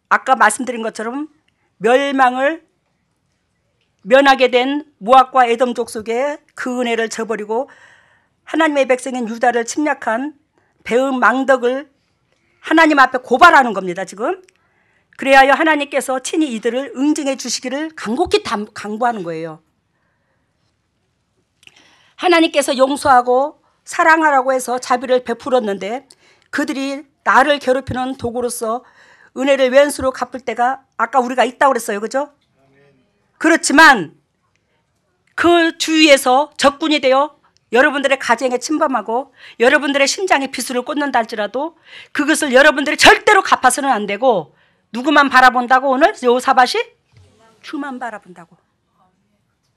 아까 말씀드린 것처럼 멸망을 면하게 된 모압과 에돔 족속의 그 은혜를 저버리고 하나님의 백성인 유다를 침략한 배은 망덕을 하나님 앞에 고발하는 겁니다, 지금. 그래야 하나님께서 친히 이들을 응징해 주시기를 간곡히 강구하는 거예요. 하나님께서 용서하고 사랑하라고 해서 자비를 베풀었는데 그들이 나를 괴롭히는 도구로서 은혜를 왼수로 갚을 때가 아까 우리가 있다고 그랬어요, 그죠? 그렇지만 그 주위에서 적군이 되어 여러분들의 가정에 침범하고 여러분들의 심장에 비수를 꽂는다 할지라도 그것을 여러분들이 절대로 갚아서는 안 되고, 누구만 바라본다고 오늘? 여호사밧이? 주만 바라본다고.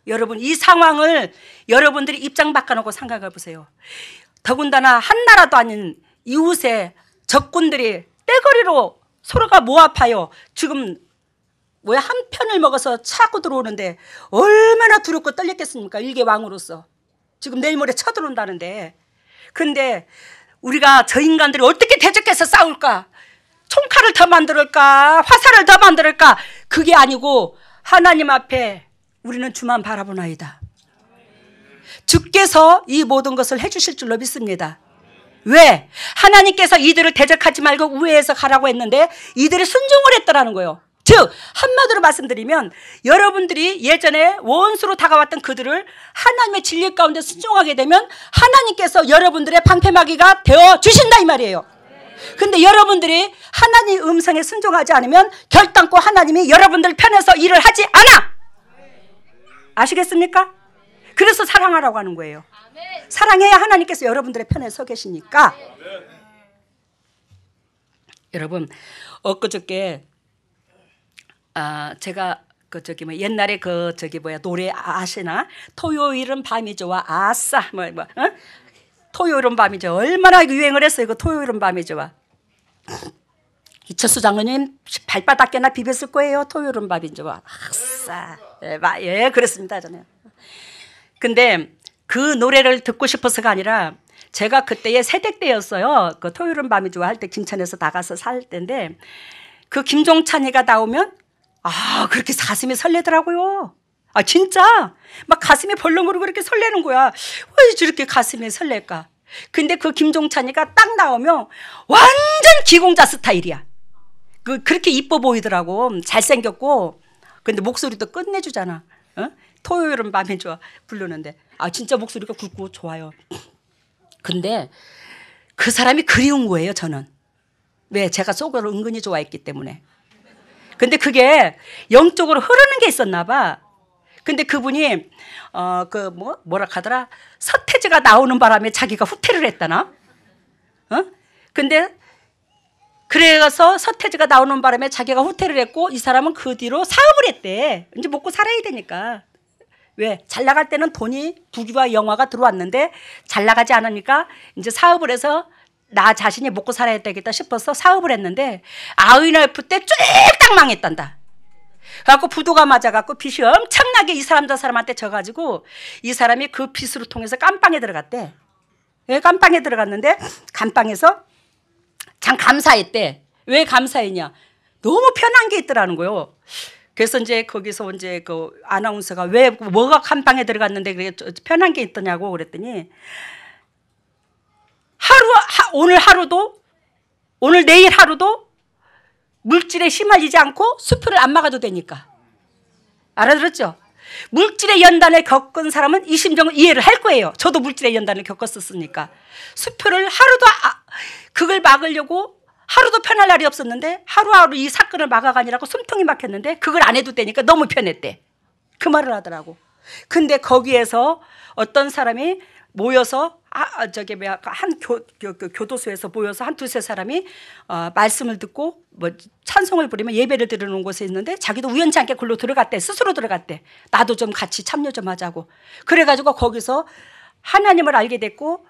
여러분, 이 상황을 여러분들이 입장 바꿔놓고 생각해 보세요. 더군다나 한 나라도 아닌 이웃의 적군들이 떼거리로 서로가 모압하여 지금 한 편을 먹어서 차고 들어오는데 얼마나 두렵고 떨렸겠습니까? 일개 왕으로서. 지금 내일 모레 쳐들어온다는데. 근데 우리가 저 인간들이 어떻게 대적해서 싸울까? 총칼을 더 만들까? 화살을 더 만들까? 그게 아니고 하나님 앞에 우리는 주만 바라보나이다. 주께서 이 모든 것을 해주실 줄로 믿습니다. 왜? 하나님께서 이들을 대적하지 말고 우회해서 가라고 했는데 이들이 순종을 했더라는 거예요. 즉 한마디로 말씀드리면 여러분들이 예전에 원수로 다가왔던 그들을 하나님의 진리 가운데 순종하게 되면 하나님께서 여러분들의 방패막이가 되어 주신다 이 말이에요. 근데 여러분들이 하나님 음성에 순종하지 않으면 결단코 하나님이 여러분들 편에서 일을 하지 않아. 아시겠습니까? 그래서 사랑하라고 하는 거예요. 사랑해야 하나님께서 여러분들의 편에 서 계시니까. 여러분, 엊그저께 제가 옛날에 노래 아시나? 토요일은 밤이 좋아. 아싸. 토요일은 밤이 좋아. 얼마나 유행을 했어요. 그 토요일은 밤이 좋아. 이철수 장로님 발바닥에나 비볐을 거예요. 토요일은 밤이 좋아. 아싸. 예, 그렇습니다. 저는. 근데 그 노래를 듣고 싶어서가 아니라 제가 그때의 세대 때였어요. 그 토요일은 밤이 좋아 할 때 김천에서 나가서 살 때인데 그 김종찬이가 나오면 그렇게 가슴이 설레더라고요. 진짜 막 가슴이 벌렁거리고 그렇게 설레는 거야. 왜 저렇게 가슴이 설렐까? 근데 그 김종찬이가 딱 나오면 완전 기공자 스타일이야. 그렇게 이뻐 보이더라고. 잘생겼고. 근데 목소리도 끝내주잖아. 토요일은 밤이 좋아 부르는데 진짜 목소리가 굵고 좋아요. 근데 그 사람이 그리운 거예요, 저는. 왜? 제가 속으로 은근히 좋아했기 때문에. 근데 그게 영적으로 흐르는 게 있었나 봐. 근데 그분이 뭐라 하더라, 서태지가 나오는 바람에 자기가 후퇴를 했다나? 근데 그래서 서태지가 나오는 바람에 자기가 후퇴를 했고, 이 사람은 그 뒤로 사업을 했대. 이제 먹고 살아야 되니까. 왜? 잘 나갈 때는 돈이, 부귀와 영화가 들어왔는데 잘 나가지 않으니까 이제 사업을 해서 나 자신이 먹고 살아야 되겠다 싶어서 사업을 했는데, IMF 때 쫄딱 망했단다. 그래갖고 부도가 맞아갖고 빚이 엄청나게 이 사람 저 사람한테 져가지고 이 사람이 그 빚으로 통해서 깜빵에 들어갔대. 깜빵에 들어갔는데 감방에서 참 감사했대. 왜 감사했냐? 너무 편한 게 있더라는 거요. 그래서 이제 거기서 이제 그 아나운서가 왜 뭐가 감방에 들어갔는데 그게 편한 게 있더냐고 그랬더니, 오늘 하루도, 오늘 내일 하루도 물질에 휘말리지 않고 수표를 안 막아도 되니까. 알아들었죠? 물질의 연단을 겪은 사람은 이 심정을 이해를 할 거예요. 저도 물질의 연단을 겪었었으니까. 수표를 하루도 그걸 막으려고 하루도 편할 날이 없었는데, 하루하루 이 사건을 막아가니라고 숨통이 막혔는데 그걸 안 해도 되니까 너무 편했대. 그 말을 하더라고. 근데 거기에서 어떤 사람이 모여서 한 교도소에서 모여서 한 두세 사람이 말씀을 듣고 찬송을 부리면 예배를 드리는 곳에 있는데, 자기도 우연치 않게 글로 들어갔대. 스스로 들어갔대. 나도 좀 같이 참여 좀 하자고. 그래가지고 거기서 하나님을 알게 됐고,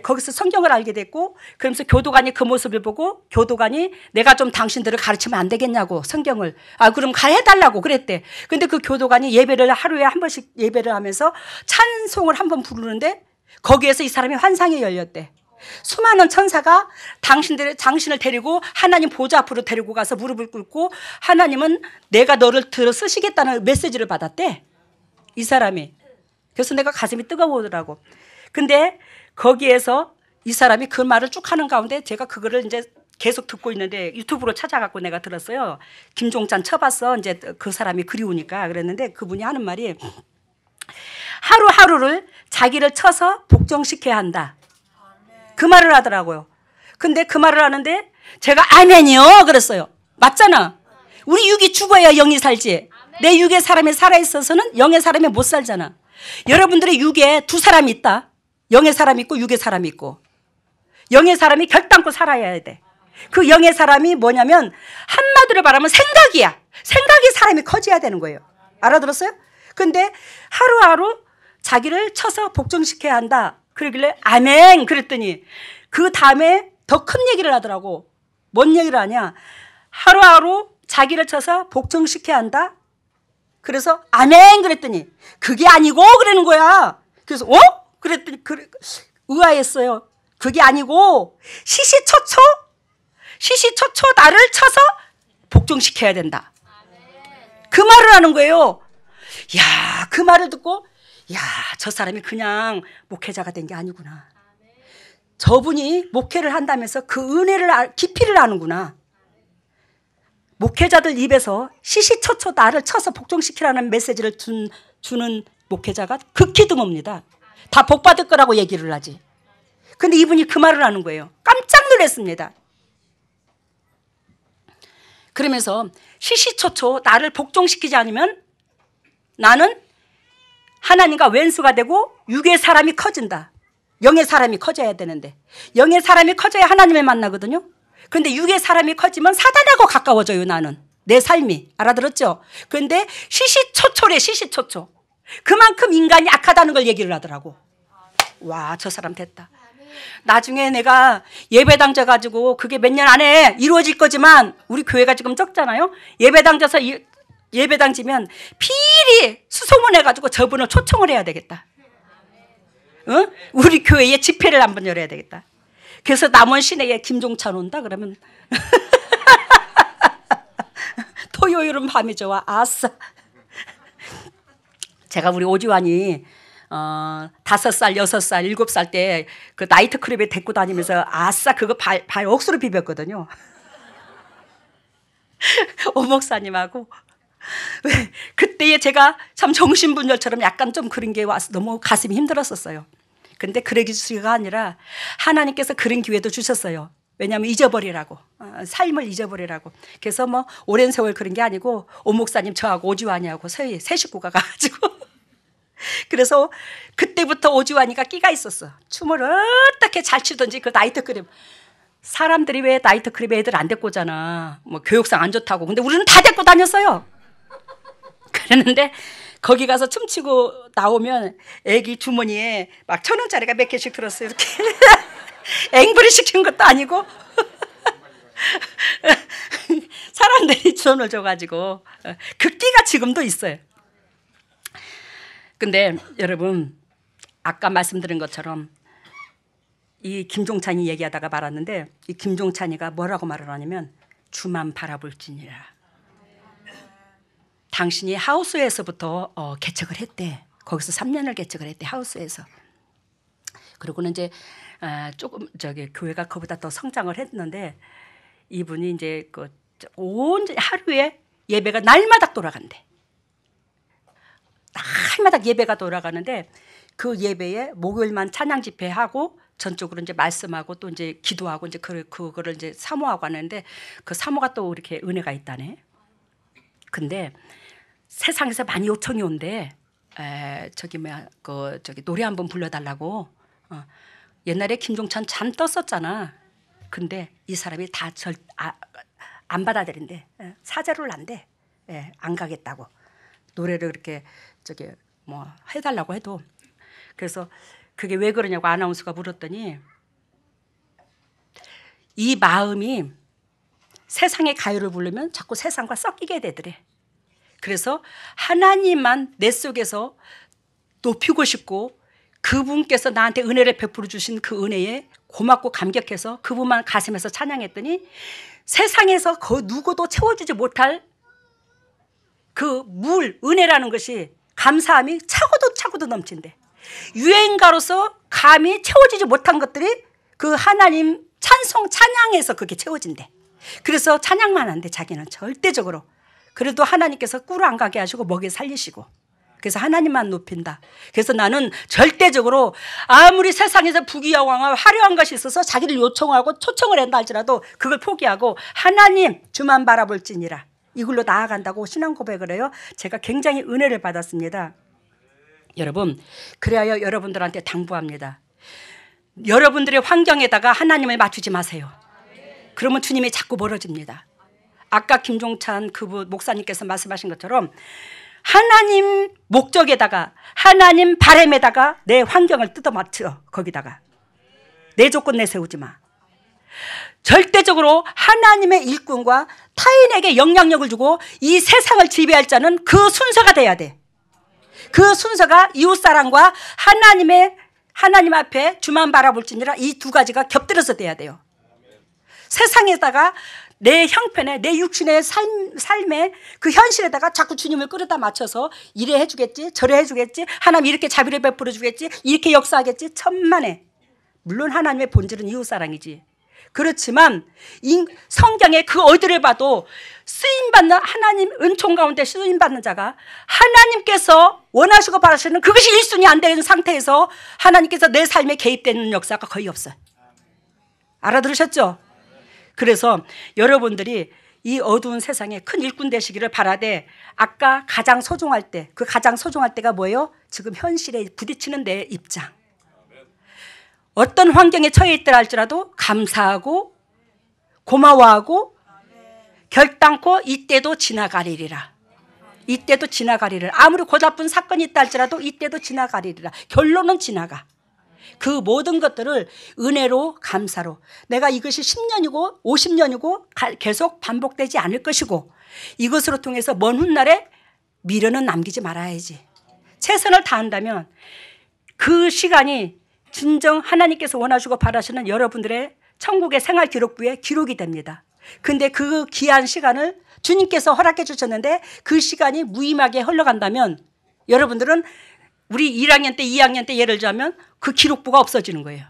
거기서 성경을 알게 됐고, 그러면서 교도관이 그 모습을 보고, 교도관이 내가 좀 당신들을 가르치면 안 되겠냐고, 성경을. 그럼 해달라고 그랬대. 근데 그 교도관이 예배를 하루에 한 번씩 예배를 하면서 찬송을 한 번 부르는데, 거기에서 이 사람이 환상이 열렸대. 수많은 천사가 당신을 데리고 하나님 보좌 앞으로 데리고 가서 무릎을 꿇고, 하나님은 내가 너를 들어 쓰시겠다는 메시지를 받았대, 이 사람이. 그래서 내가 가슴이 뜨거워오더라고. 근데 거기에서 이 사람이 그 말을 쭉 하는 가운데 제가 그거를 이제 계속 듣고 있는데, 유튜브로 찾아갖고 내가 들었어요. 김종찬 쳐봤어. 이제 그 사람이 그리우니까. 그랬는데 그분이 하는 말이, 하루하루를 자기를 쳐서 복종시켜야 한다. 그 말을 하더라고요. 근데 그 말을 하는데 제가 아멘이요 그랬어요. 맞잖아. 우리 육이 죽어야 영이 살지. 내 육의 사람이 살아있어서는 영의 사람이 못 살잖아. 여러분들의 육에 두 사람이 있다. 영의 사람이 있고 육의 사람이 있고. 영의 사람이 결단코 살아야 돼. 그 영의 사람이 뭐냐면, 한마디로 말하면 생각이야. 생각이 사람이 커져야 되는 거예요. 알아들었어요? 근데 하루하루 자기를 쳐서 복종시켜야 한다. 그러길래 아멘 그랬더니 그 다음에 더 큰 얘기를 하더라고. 뭔 얘기를 하냐? 하루하루 자기를 쳐서 복종시켜야 한다. 그래서 아멘 그랬더니 그게 아니고 그러는 거야. 그래서 그랬더니 의아했어요. 그게 아니고 시시초초 나를 쳐서 복종시켜야 된다. 그 말을 하는 거예요. 야, 그 말을 듣고, 야, 저 사람이 그냥 목회자가 된 게 아니구나. 저분이 목회를 한다면서 그 은혜를, 깊이를 아는구나. 목회자들 입에서 시시초초 나를 쳐서 복종시키라는 메시지를 주는 목회자가 극히 드뭅니다. 다 복받을 거라고 얘기를 하지. 근데 이분이 그 말을 하는 거예요. 깜짝 놀랐습니다. 그러면서 시시초초 나를 복종시키지 않으면 나는 하나님과 왼수가 되고 육의 사람이 커진다. 영의 사람이 커져야 되는데, 영의 사람이 커져야 하나님을 만나거든요. 그런데 육의 사람이 커지면 사단하고 가까워져요. 나는 내 삶이. 알아들었죠? 그런데 시시초초래. 시시초초. 그만큼 인간이 악하다는 걸 얘기를 하더라고. 와, 저 사람 됐다. 나중에 내가 예배당 져가지고 그게 몇 년 안에 이루어질 거지만, 우리 교회가 지금 적잖아요. 예배당 져서 예배당 지면 필히 수소문해가지고 저분을 초청을 해야 되겠다. 우리 교회에 집회를 한번 열어야 되겠다. 그래서 남원 시내에 김종찬 온다 그러면 토요일은 밤이 좋아. 아싸. 제가 우리 오지환이 5살, 6살, 7살 때 그 나이트클럽에 데리고 다니면서 아싸 그거 발 억수로 비볐거든요. 오 목사님하고. 왜 그때에 제가 참 정신분열처럼 약간 좀 그런 게 와서 너무 가슴이 힘들었었어요. 근데 그러기가 아니라 하나님께서 그런 기회도 주셨어요. 왜냐하면 잊어버리라고, 삶을 잊어버리라고. 그래서 뭐 오랜 세월 그런 게 아니고 오 목사님 저하고 오지환이하고 세 식구가 가가지고 그래서 그때부터 오지환이가 끼가 있었어. 춤을 어떻게 잘 추던지 그 나이트클럽. 사람들이 왜 나이트클럽에 애들 안 데리고 오잖아. 뭐 교육상 안 좋다고. 근데 우리는 다 데리고 다녔어요. 그랬는데 거기 가서 춤추고 나오면 애기 주머니에 막 1,000원짜리가 몇 개씩 들었어요. 이렇게 앵벌이 시킨 것도 아니고 사람들이 돈을 줘가지고 그 끼가 지금도 있어요. 근데 여러분 아까 말씀드린 것처럼 이 김종찬이 얘기하다가 말았는데 이 김종찬이가 뭐라고 말을 하냐면 주만 바라볼지니라. 당신이 하우스에서부터 개척을 했대. 거기서 3년을 개척을 했대. 하우스에서. 그러고는 이제 조금 교회가 그보다 더 성장을 했는데 이분이 이제 온전히 하루에 예배가 날마다 돌아간대. 날마다 예배가 돌아가는데 그 예배에 목요일만 찬양 집회하고 전적으로 이제 말씀하고 또 이제 기도하고 이제 그거를 이제 사모하고 하는데 그 사모가 또 이렇게 은혜가 있다네. 근데 세상에서 많이 요청이 온대. 노래 한번 불러달라고. 옛날에 김종찬 잠 떴었잖아. 근데 이 사람이 다 안 받아들인대. 사죄를 한대. 안 가겠다고. 노래를 그렇게 해달라고 해도. 그래서 그게 왜 그러냐고 아나운서가 물었더니 이 마음이 세상의 가요를 부르면 자꾸 세상과 섞이게 되더래. 그래서 하나님만 내 속에서 높이고 싶고 그분께서 나한테 은혜를 베풀어 주신 그 은혜에 고맙고 감격해서 그분만 가슴에서 찬양했더니 세상에서 그 누구도 채워주지 못할 그 은혜라는 것이 감사함이 차고도 넘친대. 유행가로서 감히 채워지지 못한 것들이 그 하나님 찬양에서 그게 채워진대. 그래서 찬양만 한대. 자기는 절대적으로. 그래도 하나님께서 꿀 안 가게 하시고 먹여 살리시고. 그래서 하나님만 높인다. 그래서 나는 절대적으로 아무리 세상에서 부귀영화와 화려한 것이 있어서 자기를 요청하고 초청을 한다 할지라도 그걸 포기하고 하나님 주만 바라볼지니라. 이걸로 나아간다고 신앙 고백을 해요. 제가 굉장히 은혜를 받았습니다. 여러분, 그래야 여러분들한테 당부합니다. 여러분들의 환경에다가 하나님을 맞추지 마세요. 그러면 주님이 자꾸 멀어집니다. 아까 김종찬 그분 목사님께서 말씀하신 것처럼 하나님 목적에다가 하나님 바람에다가 내 환경을 뜯어 맞춰. 거기다가 내 조건 내세우지 마. 절대적으로 하나님의 일꾼과 타인에게 영향력을 주고 이 세상을 지배할 자는 그 순서가 돼야 돼. 그 순서가 이웃사랑과 하나님 앞에 주만 바라볼지니라 이 두 가지가 겹들어서 돼야 돼요. 세상에다가 내 형편에 내 육신의 삶의 그 현실에다가 자꾸 주님을 끌어다 맞춰서 이래 해주겠지 저래 해주겠지 하나님 이렇게 자비를 베풀어 주겠지 이렇게 역사하겠지 천만에. 물론 하나님의 본질은 이웃사랑이지. 그렇지만 성경의 그 어디를 봐도 쓰임받는 하나님 은총 가운데 쓰임받는 자가 하나님께서 원하시고 바라시는 그것이 1순위 안 되는 상태에서 하나님께서 내 삶에 개입되는 역사가 거의 없어요. 알아들으셨죠? 그래서 여러분들이 이 어두운 세상에 큰 일꾼 되시기를 바라되 아까 가장 소중할 때 그 가장 소중할 때가 뭐예요? 지금 현실에 부딪히는 내 입장. 어떤 환경에 처해 있더라 할지라도 감사하고 고마워하고 결단코 이때도 지나가리라. 이때도 지나가리라. 아무리 고달픈 사건이 있다 할지라도 이때도 지나가리라. 결론은 지나가. 그 모든 것들을 은혜로 감사로 내가 이것이 10년이고 50년이고 계속 반복되지 않을 것이고 이것으로 통해서 먼 훗날에 미련은 남기지 말아야지. 최선을 다한다면 그 시간이 진정 하나님께서 원하시고 바라시는 여러분들의 천국의 생활 기록부에 기록이 됩니다. 근데 그 귀한 시간을 주님께서 허락해 주셨는데 그 시간이 무의미하게 흘러간다면 여러분들은 우리 1학년 때 2학년 때 예를 들자면 그 기록부가 없어지는 거예요.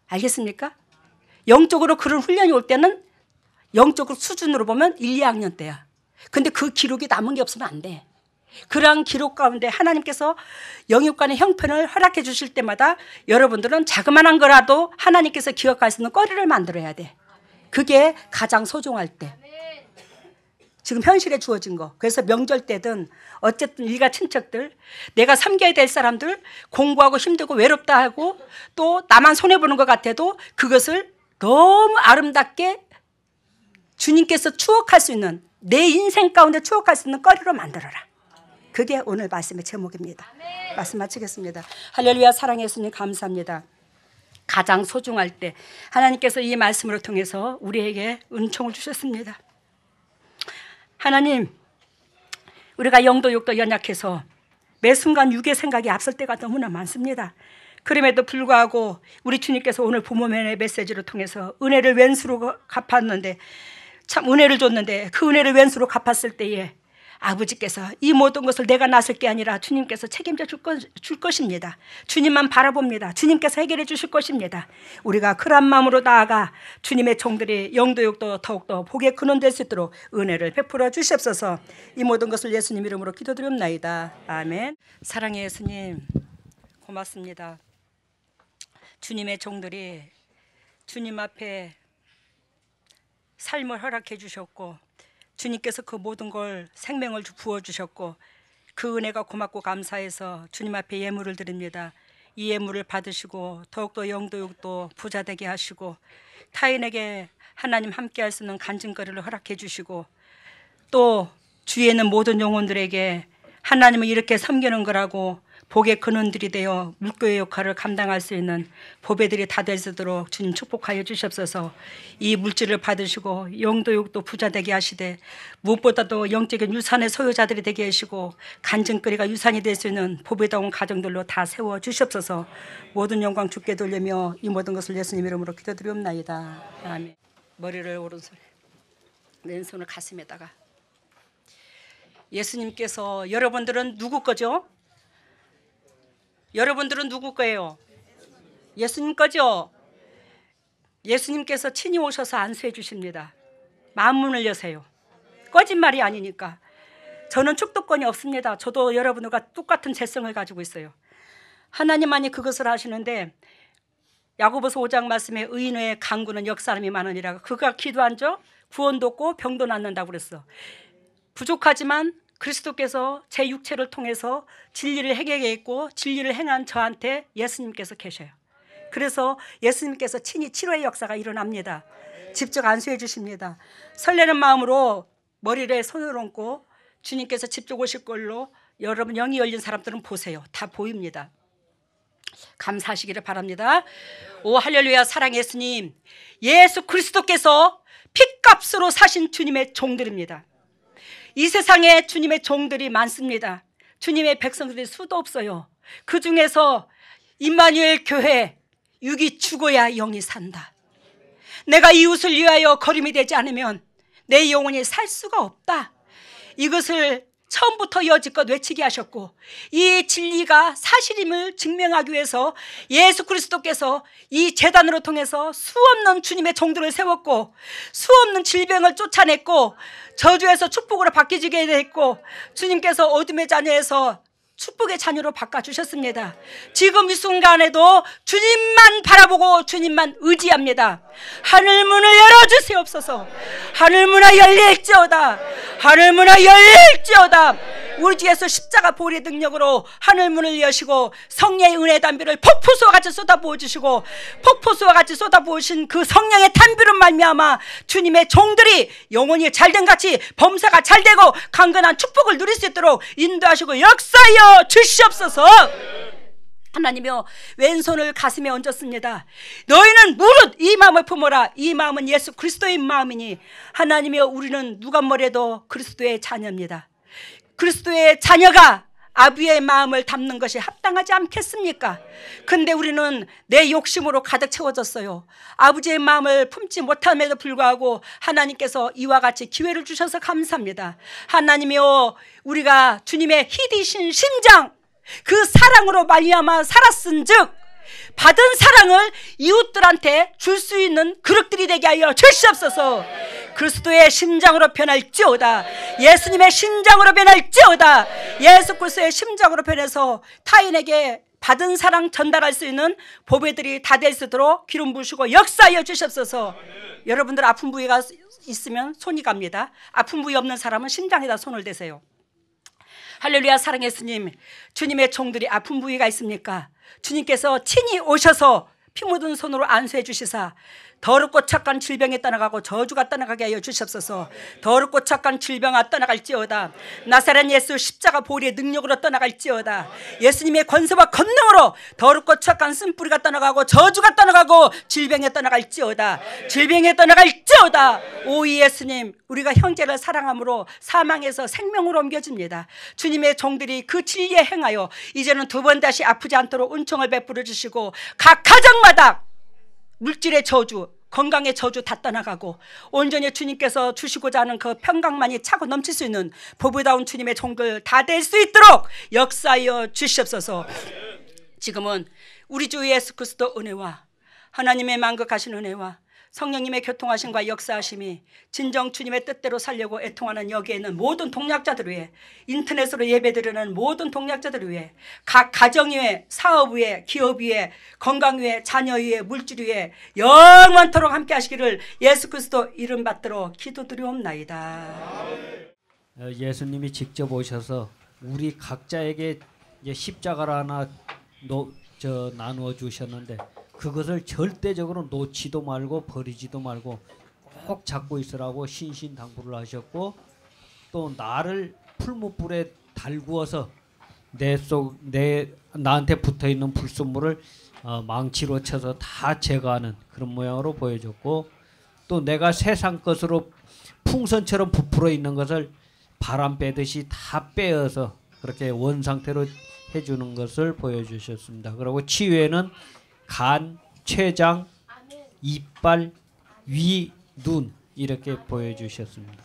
알겠습니까? 영적으로 그런 훈련이 올 때는 영적으로 수준으로 보면 1, 2학년 때야. 근데 그 기록이 남은 게 없으면 안 돼. 그러한 기록 가운데 하나님께서 영육간의 형편을 허락해 주실 때마다 여러분들은 자그마한 거라도 하나님께서 기억할 수 있는 거리를 만들어야 돼. 그게 가장 소중할 때. 지금 현실에 주어진 거. 그래서 명절 때든 어쨌든 일가 친척들, 내가 섬겨야 될 사람들, 공부하고 힘들고 외롭다 하고 또 나만 손해보는 것 같아도 그것을 너무 아름답게 주님께서 추억할 수 있는, 내 인생 가운데 추억할 수 있는 거리로 만들어라. 그게 오늘 말씀의 제목입니다. 말씀 마치겠습니다. 할렐루야. 사랑의 예수님 감사합니다. 가장 소중할 때 하나님께서 이 말씀으로 통해서 우리에게 은총을 주셨습니다. 하나님, 우리가 영도 육도 연약해서 매 순간 육의 생각이 앞설 때가 너무나 많습니다. 그럼에도 불구하고 우리 주님께서 오늘 부모면의 메시지를 통해서 은혜를 왼수로 갚았는데, 참 은혜를 줬는데 그 은혜를 왼수로 갚았을 때에 아버지께서 이 모든 것을 내가 나설 게 아니라 주님께서 책임져 줄 것입니다. 주님만 바라봅니다. 주님께서 해결해 주실 것입니다. 우리가 그런 마음으로 나아가 주님의 종들이 영도 육도 더욱더 복의 근원 될 수 있도록 은혜를 베풀어 주시옵소서. 이 모든 것을 예수님 이름으로 기도드립나이다. 아멘. 사랑의 예수님 고맙습니다. 주님의 종들이 주님 앞에 삶을 허락해 주셨고 주님께서 그 모든 걸 생명을 부어주셨고 그 은혜가 고맙고 감사해서 주님 앞에 예물을 드립니다. 이 예물을 받으시고 더욱더 영도 육도 부자 되게 하시고 타인에게 하나님 함께 할 수 있는 간증거리를 허락해 주시고 또 주위에 있는 모든 영혼들에게 하나님을 이렇게 섬기는 거라고 복의 근원들이 되어 물교의 역할을 감당할 수 있는 보배들이 다 될 수 있도록 주님 축복하여 주시옵소서. 이 물질을 받으시고 영도 육도 부자 되게 하시되 무엇보다도 영적인 유산의 소유자들이 되게 하시고 간증거리가 유산이 될 수 있는 보배다운 가정들로 다 세워 주시옵소서. 모든 영광 주께 돌리며 이 모든 것을 예수님 이름으로 기도드리옵나이다. 아멘. 머리를 오른손에 왼손을 가슴에다가. 예수님께서 여러분들은 누구 거죠? 여러분들은 누구 거예요? 예수님 거죠? 예수님께서 친히 오셔서 안수해 주십니다. 마음문을 여세요. 거짓말이 아니니까. 저는 축도권이 없습니다. 저도 여러분과 똑같은 재성을 가지고 있어요. 하나님만이 그것을 하시는데 야고보서 5장 말씀에 의인의 강구는 역사람이 많으니라. 그가 기도한죠? 구원도 없고 병도 낫는다고 그랬어. 부족하지만 그리스도께서 제 육체를 통해서 진리를 해결했고 진리를 행한 저한테 예수님께서 계셔요. 그래서 예수님께서 친히 치료의 역사가 일어납니다. 직접 안수해 주십니다. 설레는 마음으로 머리를 손을 얹고 주님께서 직접 오실 걸로 여러분 영이 열린 사람들은 보세요. 다 보입니다. 감사하시기를 바랍니다. 오 할렐루야. 사랑의 예수님, 예수 그리스도께서 핏값으로 사신 주님의 종들입니다. 이 세상에 주님의 종들이 많습니다. 주님의 백성들이 수도 없어요. 그 중에서 임마누엘 교회, 육이 죽어야 영이 산다. 내가 이웃을 위하여 거림이 되지 않으면 내 영혼이 살 수가 없다. 이것을 처음부터 여지껏 외치게 하셨고 이 진리가 사실임을 증명하기 위해서 예수 그리스도께서 이 제단으로 통해서 수없는 주님의 종들을 세웠고 수없는 질병을 쫓아냈고 저주에서 축복으로 바뀌게 됐고 주님께서 어둠의 자녀에서 축복의 자녀로 바꿔주셨습니다. 지금 이 순간에도 주님만 바라보고 주님만 의지합니다. 하늘문을 열어주시옵소서. 하늘문을 열릴지어다. 하늘문을 열릴지어다. 우리 주에서 십자가 보혈의 능력으로 하늘문을 여시고 성령의 은혜 담비를 폭포수와 같이 쏟아부어주시고 폭포수와 같이 쏟아부으신 그 성령의 담비로 말미암아 주님의 종들이 영혼이 잘된 같이 범사가 잘되고 강건한 축복을 누릴 수 있도록 인도하시고 역사하여 주시옵소서. 하나님이여 왼손을 가슴에 얹었습니다. 너희는 무릇 이 마음을 품어라. 이 마음은 예수 그리스도의 마음이니 하나님이여 우리는 누가 뭐래도 그리스도의 자녀입니다. 그리스도의 자녀가 아비의 마음을 담는 것이 합당하지 않겠습니까? 근데 우리는 내 욕심으로 가득 채워졌어요. 아버지의 마음을 품지 못함에도 불구하고 하나님께서 이와 같이 기회를 주셔서 감사합니다. 하나님이여 우리가 주님의 희디신 심장 그 사랑으로 말미암아 살았은즉 받은 사랑을 이웃들한테 줄 수 있는 그릇들이 되게 하여 주시옵소서. 그리스도의 심장으로 변할지어다. 예수님의 심장으로 변할지어다. 예수 그리스도의 심장으로 변해서 타인에게 받은 사랑 전달할 수 있는 보배들이 다 될 수 있도록 기름 부으시고 역사하여 주시옵소서. 여러분들 아픈 부위가 있으면 손이 갑니다. 아픈 부위 없는 사람은 심장에다 손을 대세요. 할렐루야. 사랑의 주님, 주님의 종들이 아픈 부위가 있습니까? 주님께서 친히 오셔서 피 묻은 손으로 안수해 주시사 더럽고 착한 질병에 떠나가고 저주가 떠나가게 하여 주시옵소서. 더럽고 착한 질병아 떠나갈지어다. 나사렛 예수 십자가 보혈의 능력으로 떠나갈지어다. 예수님의 권세와 권능으로 더럽고 착한 쓴뿌리가 떠나가고 저주가 떠나가고 질병에 떠나갈지어다. 질병에 떠나갈지어다. 오 예수님, 우리가 형제를 사랑함으로 사망에서 생명으로 옮겨집니다. 주님의 종들이 그 진리에 행하여 이제는 두 번 다시 아프지 않도록 은총을 베풀어 주시고 각 가정마다 물질의 저주, 건강의 저주 다 떠나가고 온전히 주님께서 주시고자 하는 그 평강만이 차고 넘칠 수 있는 보배다운 주님의 종들 다 될 수 있도록 역사하여 주시옵소서. 지금은 우리 주 예수 그리스도 은혜와 하나님의 만극하신 은혜와 성령님의 교통하심과 역사하심이 진정 주님의 뜻대로 살려고 애통하는 여기에는 모든 동역자들 위해, 인터넷으로 예배드리는 모든 동역자들 위해, 각 가정 위에, 사업 위에, 기업 위에, 건강 위에, 자녀 위에, 물질 위에 영원토록 함께 하시기를 예수 그리스도 이름 받들어 기도드리옵나이다. 예수님이 직접 오셔서 우리 각자에게 이제 십자가를 하나 나누어 주셨는데 그것을 절대적으로 놓지도 말고 버리지도 말고 꼭 잡고 있으라고 신신당부를 하셨고, 또 나를 풀무불에 달구어서 나한테 붙어있는 불순물을 망치로 쳐서 다 제거하는 그런 모양으로 보여줬고, 또 내가 세상 것으로 풍선처럼 부풀어 있는 것을 바람 빼듯이 다 빼어서 그렇게 원상태로 해주는 것을 보여주셨습니다. 그리고 치유에는 간, 췌장, 이빨, 위, 눈 이렇게 보여주셨습니다.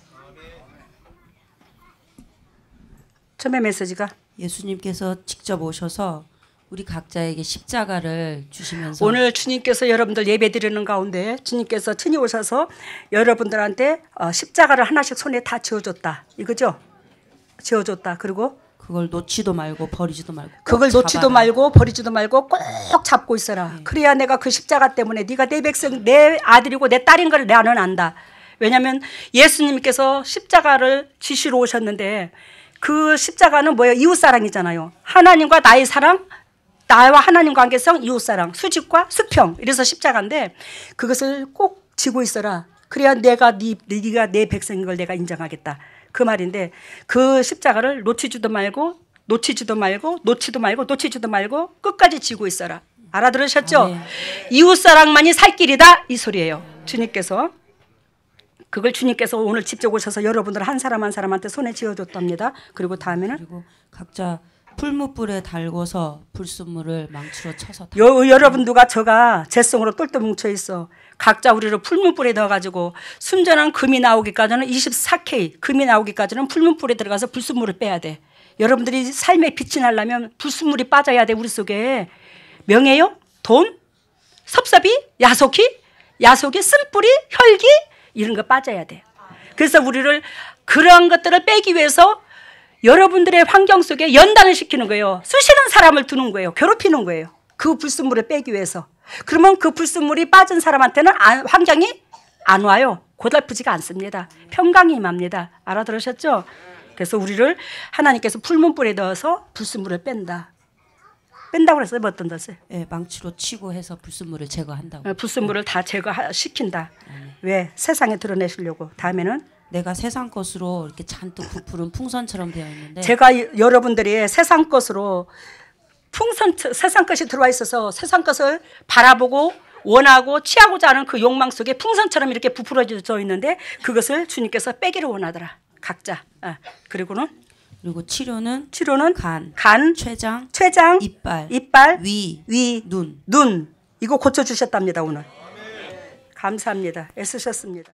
처음에 메시지가 예수님께서 직접 오셔서 우리 각자에게 십자가를 주시면서 오늘 주님께서 여러분들 예배드리는 가운데 주님께서 친히 오셔서 여러분들한테 십자가를 하나씩 손에 다 쥐어줬다 이거죠? 쥐어줬다. 그리고 그걸 놓지도 말고 버리지도 말고 그걸 놓지도 말고 버리지도 말고 꼭 잡고 있어라. 네. 그래야 내가 그 십자가 때문에 네가 내 백성, 내 아들이고 내 딸인 걸 나는 안다. 왜냐하면 예수님께서 십자가를 지시러 오셨는데 그 십자가는 뭐예요? 이웃사랑이잖아요. 하나님과 나의 사랑, 나와 하나님 관계성, 이웃사랑, 수직과 수평. 이래서 십자가인데 그것을 꼭 지고 있어라. 그래야 네가 내 백성인 걸 내가 인정하겠다. 그 말인데 그 십자가를 놓치지도 말고 끝까지 지고 있어라. 알아들으셨죠? 네. 이웃사랑만이 살 길이다 이 소리예요. 주님께서 그걸 주님께서 오늘 직접 오셔서 여러분들 한 사람 한 사람한테 손에 쥐어줬답니다. 그리고 다음에는 그리고 각자 풀무불에 달궈서 불순물을 망치로 쳐서 여러분 누가 저가 재성으로 똘똘 뭉쳐 있어. 각자 우리를 풀문불에 넣어가지고 순전한 금이 나오기까지는 24K 금이 나오기까지는 풀문불에 들어가서 불순물을 빼야 돼. 여러분들이 삶의 빛이 나려면 불순물이 빠져야 돼. 우리 속에 명예요, 돈, 섭섭이, 야속이, 쓴뿌리, 혈기 이런 거 빠져야 돼. 그래서 우리를 그러한 것들을 빼기 위해서 여러분들의 환경 속에 연단을 시키는 거예요. 쑤시는 사람을 두는 거예요. 괴롭히는 거예요. 그 불순물을 빼기 위해서. 그러면 그 불순물이 빠진 사람한테는 환경이 안 와요. 고달프지가 않습니다. 평강이 임합니다. 알아들으셨죠? 그래서 우리를 하나님께서 풀문불에 넣어서 불순물을 뺀다고 그랬어요. 뭐 어떤 뜻을? 네, 망치로 치고 해서 불순물을 제거한다고. 불순물을 다 제거시킨다. 왜? 세상에 드러내시려고. 다음에는 내가 세상 것으로 이렇게 잔뜩 부풀은 풍선처럼 되어 있는데 제가 여러분들이 세상 것으로 세상 것이 들어와 있어서 세상 것을 바라보고 원하고 취하고자 하는 그 욕망 속에 풍선처럼 이렇게 부풀어져 있는데 그것을 주님께서 빼기를 원하더라. 각자. 그리고 치료는 간, 췌장, 이빨, 위, 눈 이거 고쳐주셨답니다. 오늘 감사합니다. 애쓰셨습니다.